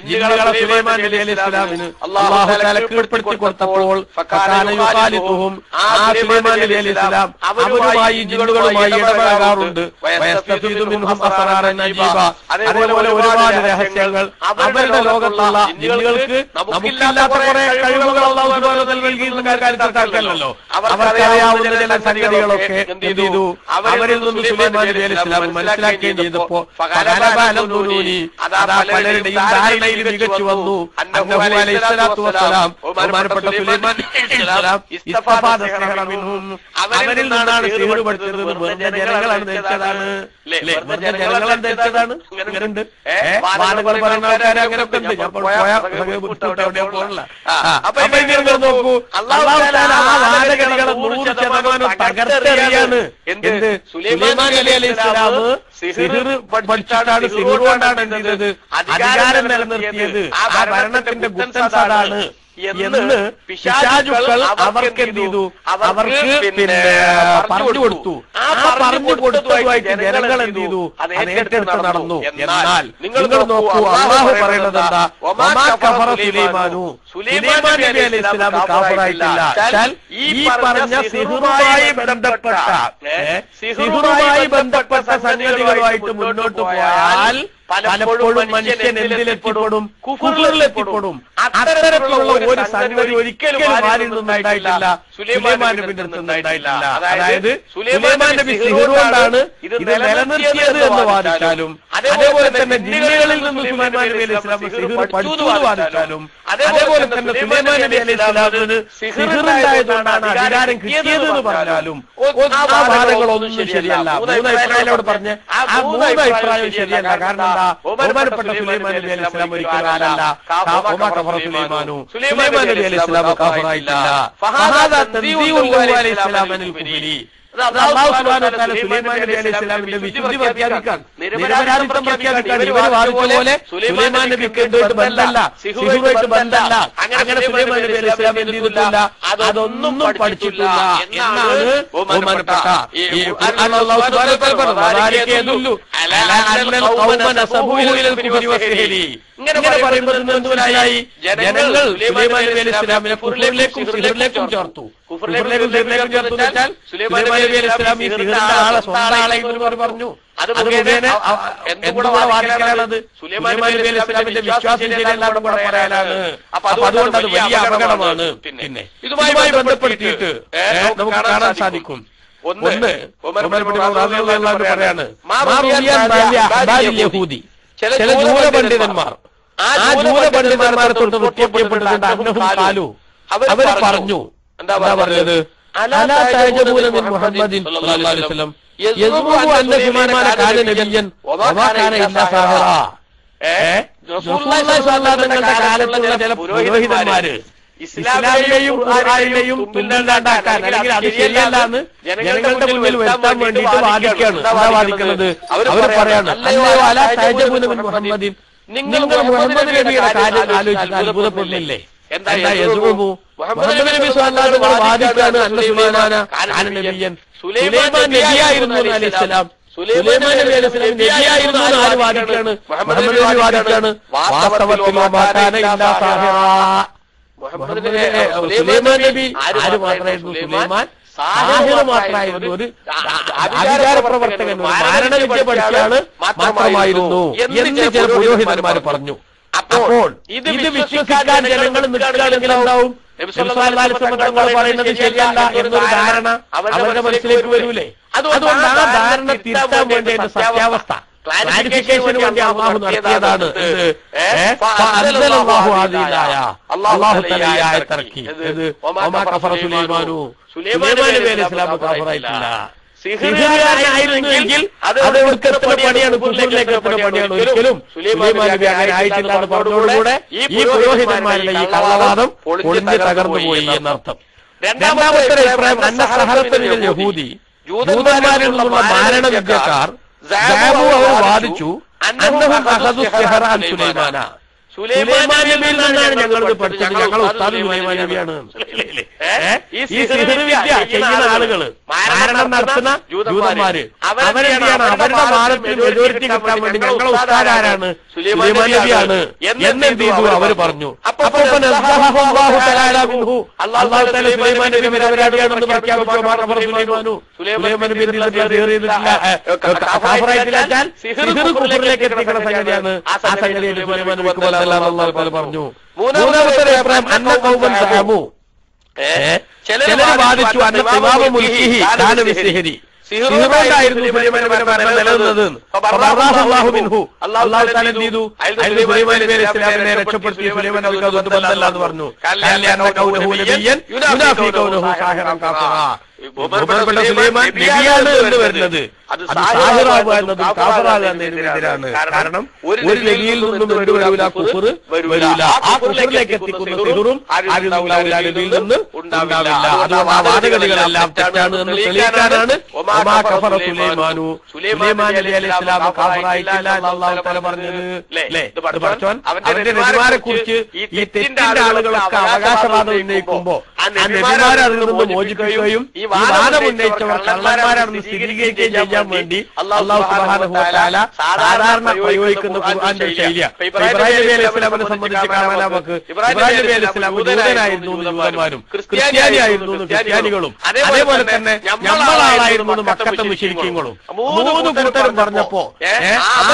ജിന്നുകളെ സുലൈമാൻ നബി അലൈഹി ഇസ്ലാമിന് അല്ലാഹു തആല കീഴ്പ്പെടുത്തി കൊടുത്തപ്പോൾ ആ സുലൈമാൻ നബി അലൈഹി ഇസ്ലാം അവരുമായി ജിന്നുകളുമായി ഇടപഴകാറുണ്ട്. അതേപോലെ ഒരുപാട് രഹസ്യങ്ങൾ അവരുടെ ലോകത്തുള്ള ജിന്നുകൾക്ക് നമുക്കില്ലാത്ത കുറെ കഴിവുകൾ അല്ലാഹു സുബ്ഹാനഹു വ തആല നൽകിയിരുന്ന കാര്യത്തിലല്ലോ അവർക്കറിയാവുന്ന ചില സംഗതികളൊക്കെ എന്ത് ചെയ്തു? അവരിൽ നിന്ന് സുലൈമാൻ നബി അലൈഹി ഇസ്ലാം മനസ്സിലാക്കുകയും ചെയ്തപ്പോ അതാ പലരുടെയും ധാരണയിൽ മികച്ചു വന്നു. അന്നഹു അലൈഹി സ്വലാത്തു വസ്സലാം, ബഹുമാനപ്പെട്ട സുലൈമാൻ അവരിൽ നിന്നാണ് സിഹിർ പഠിച്ചത്. വെറുതെ ജനങ്ങളാണ് ധരിച്ചതാണ്, വെറുതെ ജനങ്ങളാണ് ധരിച്ചതാണ്. അങ്ങനെയുണ്ട്, വാദങ്ങൾ പറയുന്ന ആൾക്കാർ അങ്ങനെയൊക്കെ ഉണ്ട്. ഞാൻ ബുദ്ധിമുട്ട് എവിടെയോ പോകണില്ല. അപ്പൊ ഇങ്ങനെ നോക്കൂ, അല്ലാഹു തആല ആ വാദഗതികളെ 100% തകർത്തെറിയാണ്. എന്ത്? സുലൈമാൻ നബി അലൈഹി ഇസ്ലാം സിഹിർ പഠിച്ചിട്ടാണ്, സിഹിർ കൊണ്ടാണ് എന്ത് ചെയ്തത്? അധികാരം നിലനിർത്തിയത്. ആ ഭരണത്തിന്റെ ഗുപ്തൻസ് അതാണ് എന്ന് പിശാചുക്കൾ അവർക്ക് എന്ത് ചെയ്തു? അവർക്ക് പിന്നെ പറഞ്ഞു കൊടുത്തു. ആ പറഞ്ഞു കൊടുത്തതുമായിട്ട് ജനങ്ങൾ എന്ത് ചെയ്തു? അത് ഏറ്റെടുത്ത് നടന്നു. എന്നാൽ നിങ്ങൾ നോക്കൂ, അല്ലാഹു പറയുന്നത് എന്താ? വമാ കഫറ സുലൈമാനു, സുലൈമാൻ നബി അലൈഹി ഇസ്ലാം കാഫിറായിട്ടില്ല. ഈ പറഞ്ഞ സിഹിറുമായി ബന്ധപ്പെട്ട സംഗതികളുമായിട്ട് മുന്നോട്ട് പോയാൽ പലപ്പോഴും മനുഷ്യൻ എന്തിലെത്തിപ്പെടും? കുഫറിലെത്തിപ്പെടും. അത്തരത്തിലുള്ള ഒരു സംഗതി ഒരിക്കലും ആരിൽ നിന്നുണ്ടായിട്ടില്ല, സുലൈമാൻ നബിയുടെ അടുത്ത് നിന്നുണ്ടായിട്ടില്ല. അതായത് സുലൈമാൻ നബി സിഹിർ കൊണ്ടാണ് ഇത് നിലനിർത്തിയത് എന്ന് വാദിച്ചാലും, അതേപോലെ തന്നെ ജിന്നുകളിൽ നിന്ന് സുലൈമാൻ നബി അലൈഹി ഇസ്ലാം സിഹിർ പഠിച്ചു എന്ന് വാദിച്ചാലും, അതേപോലെ തന്നെ സുലൈമാൻ നബി അലൈഹി ഇസ്ലാമിന് സിഹിർ ഉണ്ടായതുകൊണ്ടാണ് അധികാരം കിട്ടിയത് എന്ന് പറഞ്ഞാലും ആ വാദങ്ങളൊന്നും ശരിയല്ല. 3 അഭിപ്രായങ്ങളോട് പറഞ്ഞ് ആ 3 അഭിപ്രായവും ശരിയല്ല. കാരണം ബഹുമാനപ്പെട്ട സുലൈമാൻ നബി അലൈഹി ഇസ്ലാം ഒരിക്കലും ആരല്ല, സുലൈമാനു, സുലൈമാൻ നബി അലൈഹി ഇസ്ലാം കാഫിറായിട്ടില്ല. അല്ലാഹു സുബ്ഹാനഹു വ തആല സുലൈമാൻ നബി അലൈഹി സ്വലാമിന്റെ വിശുദ്ധി പ്രഖ്യാപിക്കാൻ, നിരപരാധിത്വം പ്രഖ്യാപിക്കാൻ. ഇവർ വാദിച്ച പോലെ സുലൈമാൻ നബിക്ക് എന്തുമായിട്ട് ബന്ധമല്ല, സിഹുറുമായിട്ട് ബന്ധമല്ല. അങ്ങനെ സുലൈമാൻ നബി അലൈഹി സ്വലാം എന്ത് ചെയ്തിട്ടില്ല, അതൊന്നും പഠിച്ചിട്ടില്ല എന്നാണ് ബഹുമാനപ്പെട്ട ഈ ഖുർആൻ അല്ലാഹു സുബ്ഹാനഹു വ തആല പറഞ്ഞത്. ഇങ്ങനെ പറയുമ്പോൾ എന്തുണ്ടായി, ജനങ്ങൾ സുലൈമാൻ നബി അലൈഹി സ്വലാമിനെ കുഫറിലേക്കും സിഹറിലേക്കും ചേർത്തു. കുഫറിലേക്കും സിഹറിലേക്കും ചേർത്തു എന്ന് വെച്ചാൽ സുലൈമാൻ നബി അലൈഹി സ്വലാം ഈ സിഹറിന്റെ ആളെ സ്വന്തം ആളെ എന്ന് പറഞ്ഞു. അത് മുഖേന എന്തുകൂടെ വാദിക്കലാണത്, സുലൈമാൻ നബി അലൈഹി സ്വലാമിന്റെ വിശ്വാസം ശരിയല്ലാതെ കൂടെ പറയാനാണ്. അപ്പൊ അതുകൊണ്ട് അത് വലിയ അപകടമാണ്. പിന്നെ ഇതുമായി ബന്ധപ്പെടുത്തിയിട്ട് നമുക്ക് കാണാൻ സാധിക്കും. ഒന്ന് പറയാണ്, യഹൂദി ചില ജൂത പണ്ഡിതന്മാർ, ആ ജൂത പണ്ഡിതന്മാരെ തൊട്ട് റിപ്പോർട്ട് അന്നഹും കാലു, അവർ പറഞ്ഞു, എന്താ പറഞ്ഞത്, അലാ തഅജബൂന മിൻ മുഹമ്മദിൻ സ്വല്ലല്ലാഹു അലൈഹി വസല്ലം യസ്മുഉ അന്ന സുലൈമാന കാന നബിയ്യൻ വമാ കാന ഇല്ലാ സാഹിറ. റസൂലുള്ളാഹി സ്വല്ലല്ലാഹു അലൈഹി വസല്ലം കാലത്തുള്ള ചില പുരോഹിതന്മാര് ഇസ്ലാമിനെയും ഖുർആനിനെയും തുല്യണ്ടാക്കാൻ, അല്ലെങ്കിൽ അത് ശരിയല്ല എന്ന് ജനങ്ങളുടെ മുന്നിൽ വരുത്താൻ വേണ്ടിയിട്ട് വാദിക്കുകയാണ്. എന്താ വാദിക്കുന്നത്, അവർ പറയാണ്, അല്ലയോ അലാ തഅജബൂന മിൻ മുഹമ്മദിൻ, നിങ്ങൾ മുഹമ്മദ് നബിയുടെ കാര്യം ആലോചിച്ച് അത്ഭുതപ്പെടുന്നില്ലേ? എന്താ യസ്മുഉ, മുഹമ്മദ് നബി സ്വല്ലല്ലാഹു അലൈഹി വസല്ലം വാദിക്കാണ് അന്ന സുലൈമാന കാന നബിയ്യൻ, സുലൈമാൻ നബിയായിരുന്നു അലൈഹിസ്സലാം. സുലൈമാൻ നബി അലൈഹിസ്സലാം നബിയായിരുന്നു എന്ന് ആര് വാദിക്കാണ്? മുഹമ്മദ് നബി വാദിക്കാണ്. വാസ്തവത്തിൽ വമാ കാന ഇല്ലാ സാഹിറ, സുലൈമാൻ നബി ആര് മാത്രമായിരുന്നു? സുലൈമാൻ സാഹിർ മാത്രമായിരുന്നു, ഒരു അധികാര പ്രവർത്തകൻ, മാരണവിദ്യ പഠിച്ചാണ് മാത്രമായിരുന്നു എന്ന് ചില പുരോഹിതന്മാർ പറഞ്ഞു. അപ്പോൾ ഇത് വിശ്വസിക്കാൻ ജനങ്ങൾ നിൽക്കുകയാണെങ്കിൽ എന്താവും? നബി സല്ലല്ലാഹു അലൈഹി വസല്ലം തങ്ങൾ പറയുന്നത് ശരിയല്ല എന്നൊരു ധാരണ അവരുടെ മനസ്സിലേക്ക് വരൂലേ? അതുകൊണ്ട് ആ ധാരണ തിരുത്താൻ വേണ്ടി അതിന്റെ സത്യാവസ്ഥ ക്ലാരിഫിക്കേഷന് വേണ്ടി അല്ലാഹു നടത്തിയതാണ്. അല്ലാഹു തആല ഈ ആയത്ത് ഇറക്കി. വമാ കഫറ സുലൈമാനു, സുലൈമാൻ നബി അലൈഹി സ്വലാം കഫറായിട്ടില്ല. സിഹ്റുകാരനായിരുന്നെങ്കിൽ അത് ഇവിടുത്തെ എത്തുന്ന പണിയാണ്, കുഫറിലേക്ക് എത്തുന്ന പണിയാണ്. ഒരിക്കലും സുലൈമാൻ നബി അങ്ങനെ ആയിട്ടില്ല എന്ന് പറഞ്ഞതോടുകൂടെ ഈ പുരോഹിതന്മാരുടെ ഈ കള്ളവാദം പൊളിഞ്ഞ് തകർന്നു പോയി എന്നർത്ഥം. രണ്ടാമത്തെ അഭിപ്രായം, അന്ന സഹറത്തുൽ യഹൂദി, ജൂതന്മാരിൽ നിന്നുള്ള മാരണവിദ്യക്കാർ അവർ വാദിച്ചു അന്നഹും അഖദു സിഹറ അൻ സുലൈമാന, സുലൈമാൻ നബിയിൽ നിന്നാണ് ഞങ്ങൾ പഠിച്ചത്, ഞങ്ങൾ ഉസ്താദ് സുലൈമാൻ നബിയാണ്. ഈ സിഹർ വിദ്യ ചെയ്യുന്ന ആളുകള്, മാരണം നടത്തുന്ന ജൂതന്മാര്, അവരെന്താണ് അവരുടെ വാദത്തിൽ മെജോറിറ്റി കിട്ടാൻ വേണ്ടി ഞങ്ങളെ ഉസ്താദ് ആരാണ്? സുലൈമാൻ നബിയാണ് എന്നെന്ത് ചെയ്തു അവർ പറഞ്ഞു. അപ്പോൾ അല്ലാഹു തആല സുലൈമാൻ നബി നിരപരാധിയാണെന്ന് പ്രഖ്യാപിച്ചു. സുലൈമാനു, സുലൈമാൻ നബി കാഫറായിട്ടില്ലാൽ സിഹർ കുഫറിലേക്ക് എത്തിക്കുന്ന സംഗതിയാണ്. ആ സംഗതിയിൽ സുലൈമാൻ നബിക്ക് അല്ലാഹു പറഞ്ഞു. മൂന്നാമത്തെ അഭിപ്രായം, അന്ന ഖൗമൻ സഅമു, ചിലർ വാദിച്ചു അന്ന ഇമാമ മുൽക്കിഹി കാന ബിസിഹരി, സിഹറുകൊണ്ടായിരുന്നു സുലൈമാൻ നബിയുടെ ഭരണം നിലനിന്നത്. അല്ലാഹു മിൻഹു, അല്ലാഹു തആല എന്ത് ചെയ്തു? സുലൈമാൻ നബി അലൈഹി സ്വലാമിനെ രക്ഷപ്പെടുത്തി. സുലൈമാൻ നബിക്ക് അത് ബന്ധമല്ല എന്ന് പറഞ്ഞു. കല്യാണ കൗനഹു നബിയ്യൻ യുനാഫി കൗനഹു സാഹിറൻ കാഫിറ, ബഹുമാനപ്പെട്ട സുലൈമാൻ നബിയാണ് എന്ന് വരുന്നത് അത് സാഹിറാവുക എന്നതും കാഫിറാവുക എന്നതിനും എതിരാണ്. കാരണം ഒരു നബിയിൽ നിന്നും എന്ത് വരൂല? കുഫർ വരൂല. ആ കുഫറിലേക്ക് എത്തിക്കുന്ന സിഹറും നബിയിൽ നിന്ന് ഉണ്ടാവില്ല. അത് ആ വാദഗതികളെല്ലാം തെറ്റാണ് എന്ന് തെളിയിക്കാനാണ് വമാ കഫറ സുലൈമാനു, സുലൈമാൻ നബി അലൈഹി സ്വലാം കാഫിറായിട്ടില്ല എന്ന് അല്ലാഹു തആല പറഞ്ഞത്. അവന്റെ നബിമാരെ കുറിച്ച് ഈ തെറ്റിന്റെ ആളുകളൊക്കെ അവകാശവാദം ഉന്നയിക്കുമ്പോ ആ നബിമാരെ അതിൽ നിന്ന് മോചിപ്പിക്കുകയും ഈ വാദം ഉന്നയിച്ചവർ കള്ളന്മാരാണെന്ന് സ്ഥിരീകരിക്കുകയും ചെയ്യാൻ വേണ്ടി അല്ലാഹു സുബ്ഹാനഹു വ തആല സാധാരണ പ്രയോഗിക്കുന്ന ഖുർആന്റെ ശൈലിയാണ്. ഇബ്രാഹിം നബി അലൈഹി സ്വലാമിനെ സംബന്ധിച്ച് കാണാൻ നമുക്ക് ഇബ്രാഹിം നബി അലൈഹി സ്വലാം ജൂതനായിരുന്നു ജൂതന്മാരും ക്രിസ്ത്യാനിയായിരുന്നു ക്രിസ്ത്യാനികളും, അതേപോലെ തന്നെ നമ്മളാളായിരുന്നു മക്കത്തെ മുശ്രിക്കുകളും. മൂന്ന് കൂട്ടരും പറഞ്ഞപ്പോ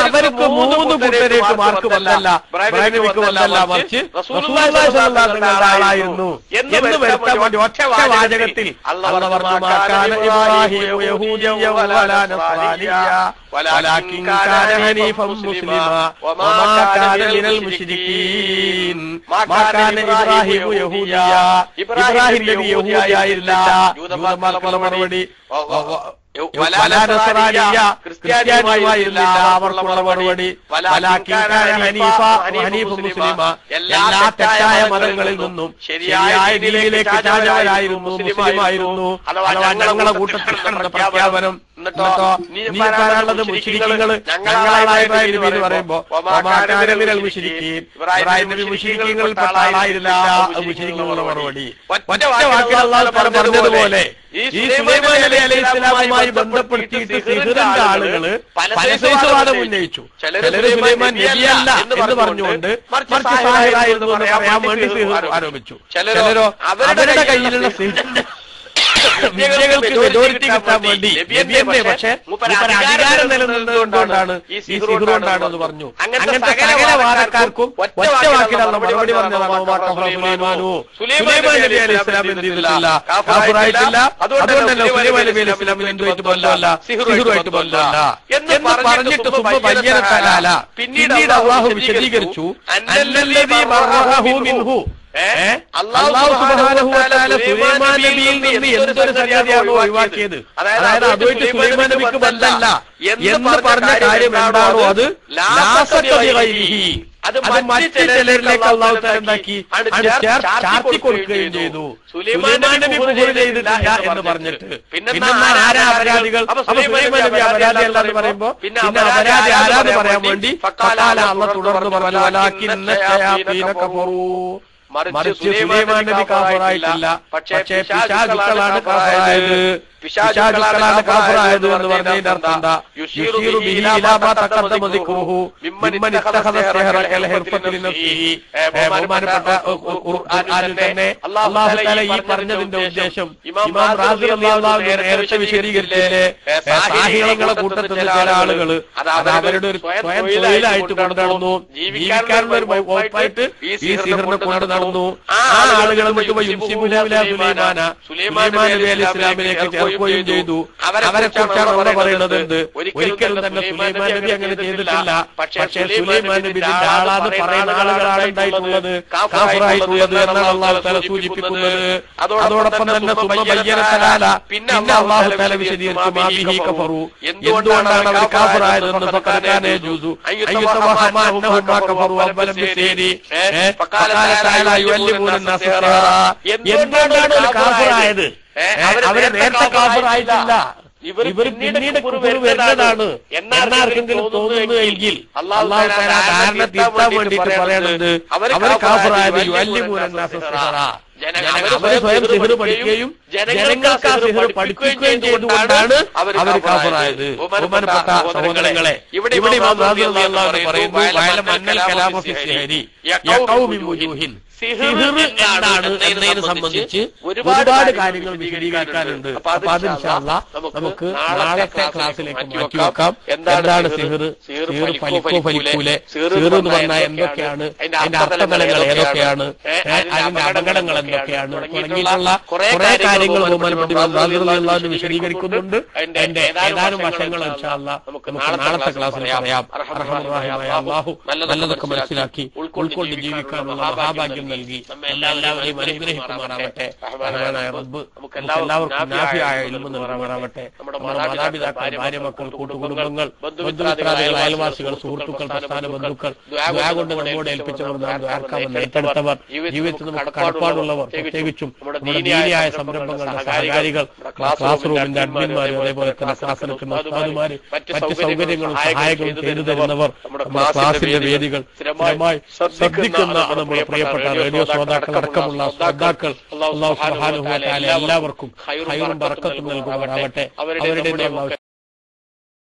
അവർക്ക് മൂന്ന് കൂട്ടരേക്ക് മാർക്ക് വന്നല്ല, ഇബ്രാഹിം നബിക്ക് വന്നല്ല, മറിച്ച് റസൂലുള്ളാഹി സ്വല്ലല്ലാഹു അലൈഹി വസല്ലം ആളായിരുന്നു എന്ന് വരുത്താൻ വേണ്ടി ഒറ്റ വാചകത്തിൽ അല്ലാഹു പറഞ്ഞു, മാ കാന ഇബ്രാഹിം യഹൂദിയ്യ വലാ നസ്റാനിയ്യ വലാകിൻ കാന ഹനീഫൻ മുസ്ലിമാ വമാ കാന മിനൽ മുശ്രിക്കീൻ. മാ കാന ഇബ്രാഹിം യഹൂദിയ്യ, ഇബ്രാഹിം നബി യഹൂദിയായിരുന്നില്ല. ജൂതന്മാർക്കുള്ള മറുപടി വലാ നസ്റാനിയ്യ, ക്രിസ്ത്യാനിയുമായിരുന്നില്ല അവർക്കുള്ള മറുപടി. ഹനീഫ് മുസ്ലിമ എല്ലാ തെറ്റായ മതങ്ങളിൽ നിന്നും ശരിയായ ദീനിലേക്ക് ചാഞ്ഞവരായിരുന്നു, മുസ്ലിമായിരുന്നു. അഥവാ ഞങ്ങളെ കൂട്ടത്തിൽ നടന്ന പ്രഖ്യാപനം. എന്നിട്ടോ നീ പറയാനുള്ളത് മുശ്രിക്കുകള് ഞങ്ങളായിരുന്നു പറയുമ്പോ മുശ്രിക്കുകളിൽപ്പെട്ട ആളായിരുന്നില്ല മുശ്രിക്കുകളുടെ മറുപടി. ഒറ്റ വാക്കിൽ അല്ലാഹു പറഞ്ഞതുപോലെ ഈ സുലൈമാൻ നബി അലൈഹി സ്വലാമുമായി ബന്ധപ്പെടുത്തിയിട്ട് സിഹ്റിന്റെ ആളുകള് പല സൈസുവാദം ഉന്നയിച്ചു. ചിലര് സുലൈമാൻ നബിയല്ല എന്ന് പറഞ്ഞുകൊണ്ട് മറിച്ച് സാഹിറായിരുന്നു എന്ന് പറയാൻ വേണ്ടി സിഹ്ർ ആരോപിച്ചു. ചിലരോ അവരുടെ കയ്യിലുള്ള സിഹ്റിന്റെ വിദ്യകൾക്ക് മെജോറിറ്റി കിട്ടാൻ വേണ്ടി നബിയെന്നെ പക്ഷെ അധികാരം നിലനിന്നതുകൊണ്ടാണ് ഈ സിഹ്ർ കൊണ്ടാണ് എന്ന് പറഞ്ഞു. അങ്ങനത്തെ സകല വാദക്കാർക്കും ഒറ്റ വാക്കിലുള്ള മറുപടി പറഞ്ഞതാണ് സുലൈമാൻ നബി അലൈഹി സ്വലാം എന്ത് ചെയ്തിട്ടില്ല, കാഫിറായിട്ടില്ല. അതുകൊണ്ടല്ല സുലൈമാൻ നബി അലൈഹി സ്വലാമിന് എന്തുമായിട്ട് ബന്ധമല്ല, സിഹ്റുമായിട്ട് ബന്ധമല്ല എന്ന് പറഞ്ഞിട്ട് സുബ്ബ ബയ്യന തആല പിന്നീട് അല്ലാഹു വിശദീകരിച്ചു അന്നല്ലദീ ബറഅഹു മിൻഹു. അല്ലാഹു സുബ്ഹാനഹു വ തആല സുലൈമാൻ നബിയിൽ നിന്ന് എന്തൊരു സംഗതിയാണോ ഒഴിവാക്കിയത്, അതായത് അതുമായിട്ട് സുലൈമാൻ നബിക്ക് ബന്ധമല്ല എന്ന് പറഞ്ഞ കാര്യം എന്താണോ അത് അത് മറ്റു ചിലരിലേക്ക് അല്ലാഹു തആല എന്താക്കി ചാർത്തി കൊടുക്കുകയും ചെയ്തു. സുലൈമാൻ നബി കുഫർ ചെയ്തിട്ടില്ല എന്ന് പറഞ്ഞിട്ട് പിന്നെ ആരാ അപരാധികൾ? അപ്പൊ സുലൈമാൻ നബി അപരാധി അല്ല എന്ന് പറയുമ്പോ പിന്നെ അപരാധി ആരാന്ന് പറയാൻ വേണ്ടി അല്ലാഹു തുടർന്ന് പറഞ്ഞു വലാകിന്ന ശയാതീന കഫറൂ. മറിച്ച് സുലൈമാൻ നബി കാഫിറായിട്ടില്ല, പക്ഷേ പിശാചുക്കളാണ് കാഫിറായത്. പിശാചുക്കളാണ് കാഫിറായത് എന്ന് പറഞ്ഞതിന്റെ അർത്ഥം എന്താ? യുശീറു ബിഹി ഇലാ മാ തഖദ്ദമ ദിക്റുഹു മിമ്മൻ ഇത്തഖദ സിഹ്റ കൽ ഹിർഫത്തി ലിനഫ്സിഹി. ബഹുമാനപ്പെട്ട ഖുർആനിൽ തന്നെ അല്ലാഹു തആല ഈ പറഞ്ഞതിന്റെ ഉദ്ദേശം ഇമാം റാസി റളിയല്ലാഹു അൻഹു നേരത്തെ വിശദീകരിച്ചില്ലേ, സാഹിഹ്യങ്ങളുടെ കൂട്ടത്തിൽ ചില ആളുകൾ അത് അവരുടെ ഒരു സ്വയം തൊഴിലായിട്ട് കൊണ്ടുനടന്നു, ജീവിക്കാനുള്ള ഒരു വകുപ്പായിട്ട് ഈ സിഹ്റിനെ കൊണ്ടു നടന്നു. ആ ആളുകൾ എന്നിട്ട് സുലൈമാൻ നബി അലൈഹി സ്വലാമിലേക്ക് ചേർക്കുകയും ചെയ്തു. അവരെ കുറിച്ചാണ് അവിടെ പറയുന്നത് എന്ത്? ഒരിക്കലും തന്നെ സുലൈമാൻ നബി അങ്ങനെ ചെയ്തിട്ടില്ല, പക്ഷേ സുലൈമാൻ നബിയുടെ ആളാന്ന് പറയുന്ന ആളുകളാണ് ഉണ്ടായിട്ടുള്ളത്, കാഫിറായിട്ടുള്ളത് എന്നാണ് അല്ലാഹു തആല സൂചിപ്പിക്കുന്നത്. അതോടൊപ്പം തന്നെ സുബ്ബ ബയ്യന തആല പിന്നെ അല്ലാഹു തആല വിശദീകരിച്ചു മാ ബിഹി കഫറു, എന്തുകൊണ്ടാണ് അവർ കാഫിറായതെന്ന്. ഫഖദ കാന യജൂസു അയ്യുതവഹമ അന്നഹും മാ കഫറു അവലം ബിസൈരി ഫഖാല തആല യുഅല്ലിമുന അന്നാസ സിഹ്റ. എന്തുകൊണ്ടാണ് അവർ കാഫിറായത്? അവരെ നേരത്തെ കാഫിറായിട്ടില്ല, ഇവർ പിന്നീട് കുഫർ വരുന്നതാണ് എന്നാർക്കെങ്കിലും തോന്നുന്നുവെങ്കിൽ അല്ലാഹു തആല ധാരണ തിരുത്താൻ വേണ്ടിയിട്ട് പറയുന്നത് അവർ കാഫിറായത് യുഅല്ലിമുന അന്നാസ സിഹ്റ. അവര് സ്വയം സിഹ്ർ പഠിക്കുകയും ജനങ്ങൾക്ക് ആ സിഹ്ർ പഠിപ്പിക്കുകയും ചെയ്തുകൊണ്ടാണ് അവർ കാഫിറായത്. ബഹുമാനപ്പെട്ട സഹോദരങ്ങളെ, ഇവിടെ ഇമാം റാസി റളിയല്ലാഹു അൻഹു പറയുന്നു വഅല മന്നൽ കലാമ ഫി സിഹ്രി യഖൗ മിൻ വുജൂഹിൻ. സിഹ്ർ എന്താണ് എന്നതിനെ സംബന്ധിച്ച് ഒരുപാട് കാര്യങ്ങൾ വിശദീകരിക്കാനുണ്ട്. അപ്പൊ അത് ഇൻഷാ അല്ലാഹ് നമുക്ക് നാളത്തെ ക്ലാസ്സിലേക്ക് മാറ്റി വെക്കാം. എന്താണ് സിഹ്ർ? സിഹ്ർ ഫലിക്കോ ഫലിക്കൂലെ? സിഹ്ർ എന്ന് പറഞ്ഞാൽ എന്തൊക്കെയാണ്, അതിന്റെ അർത്ഥതലങ്ങൾ ഏതൊക്കെയാണ്, അതിന്റെ അപകടങ്ങൾ എന്തൊക്കെയാണ് തുടങ്ങിയിട്ടുള്ള കുറെ കാര്യങ്ങൾ ബഹുമാനപ്പെട്ട ഇമാം റാസി റളിയല്ലാഹു അൻഹു വിശദീകരിക്കുന്നുണ്ട്. അതിന്റെ ഏതാനും വശങ്ങൾ ഇൻഷാ അല്ലാഹ് നമുക്ക് നാളത്തെ ക്ലാസ്സിൽ പറയാം. അർഹമുർ-റഹീമായ അല്ലാഹു നല്ലതൊക്കെ മനസ്സിലാക്കി ഉൾക്കൊണ്ട് ജീവിക്കാനുള്ള മഹാഭാഗ്യം നൽകി എല്ലാവരെയും അനുഗ്രഹിക്കുമാറാവട്ടെ. റഹ്മാനായ റബ്ബ് നമുക്കെല്ലാവർക്കും നാഫിയായ ഇൽമു നൽകുമാറാവട്ടെ. നമ്മുടെ മാതാപിതാക്കൾ, ഭാര്യ, മക്കൾ, കൂട്ടുകുടുംബങ്ങൾ, ബന്ധുമിത്രാദികൾ, അയൽവാസികൾ, സുഹൃത്തുക്കൾ, പ്രസ്ഥാന ബന്ധുക്കൾ, ദുആ കൊണ്ട് നമ്മോട് ഏൽപ്പിച്ചവർ, നാം ദുആർക്കാമെന്ന് ഏറ്റെടുത്തവർ, ജീവിതത്തിൽ നമുക്ക് കടപ്പാടുള്ളവർ, പ്രത്യേകിച്ചും നമ്മുടെ ദീനിയായ സംരംഭങ്ങളുടെ സഹകാരികൾ, ക്ലാസ് റൂമിന്റെ അഡ്മിന്മാരും, അതേപോലെ തന്നെ ക്ലാസ് എടുക്കുന്ന ഉസ്താദുമാര്, മറ്റ് സൗകര്യങ്ങളും സഹായങ്ങളും ചെയ്തു തരുന്നവർ, നമ്മുടെ ക്ലാസിന്റെ വേദികൾ സ്ഥിരമായി ശ്രദ്ധിക്കുന്ന നമ്മുടെ പ്രിയപ്പെട്ട റേഡിയോ ശ്രോതാക്കൾ അടക്കമുള്ള ശ്രോതാക്കൾ, അല്ലാഹു സുബ്ഹാനഹു വ തആല എല്ലാവർക്കും ഖൈറും ബറക്കത്തും നൽകുമാറാവട്ടെ. അവരുടെ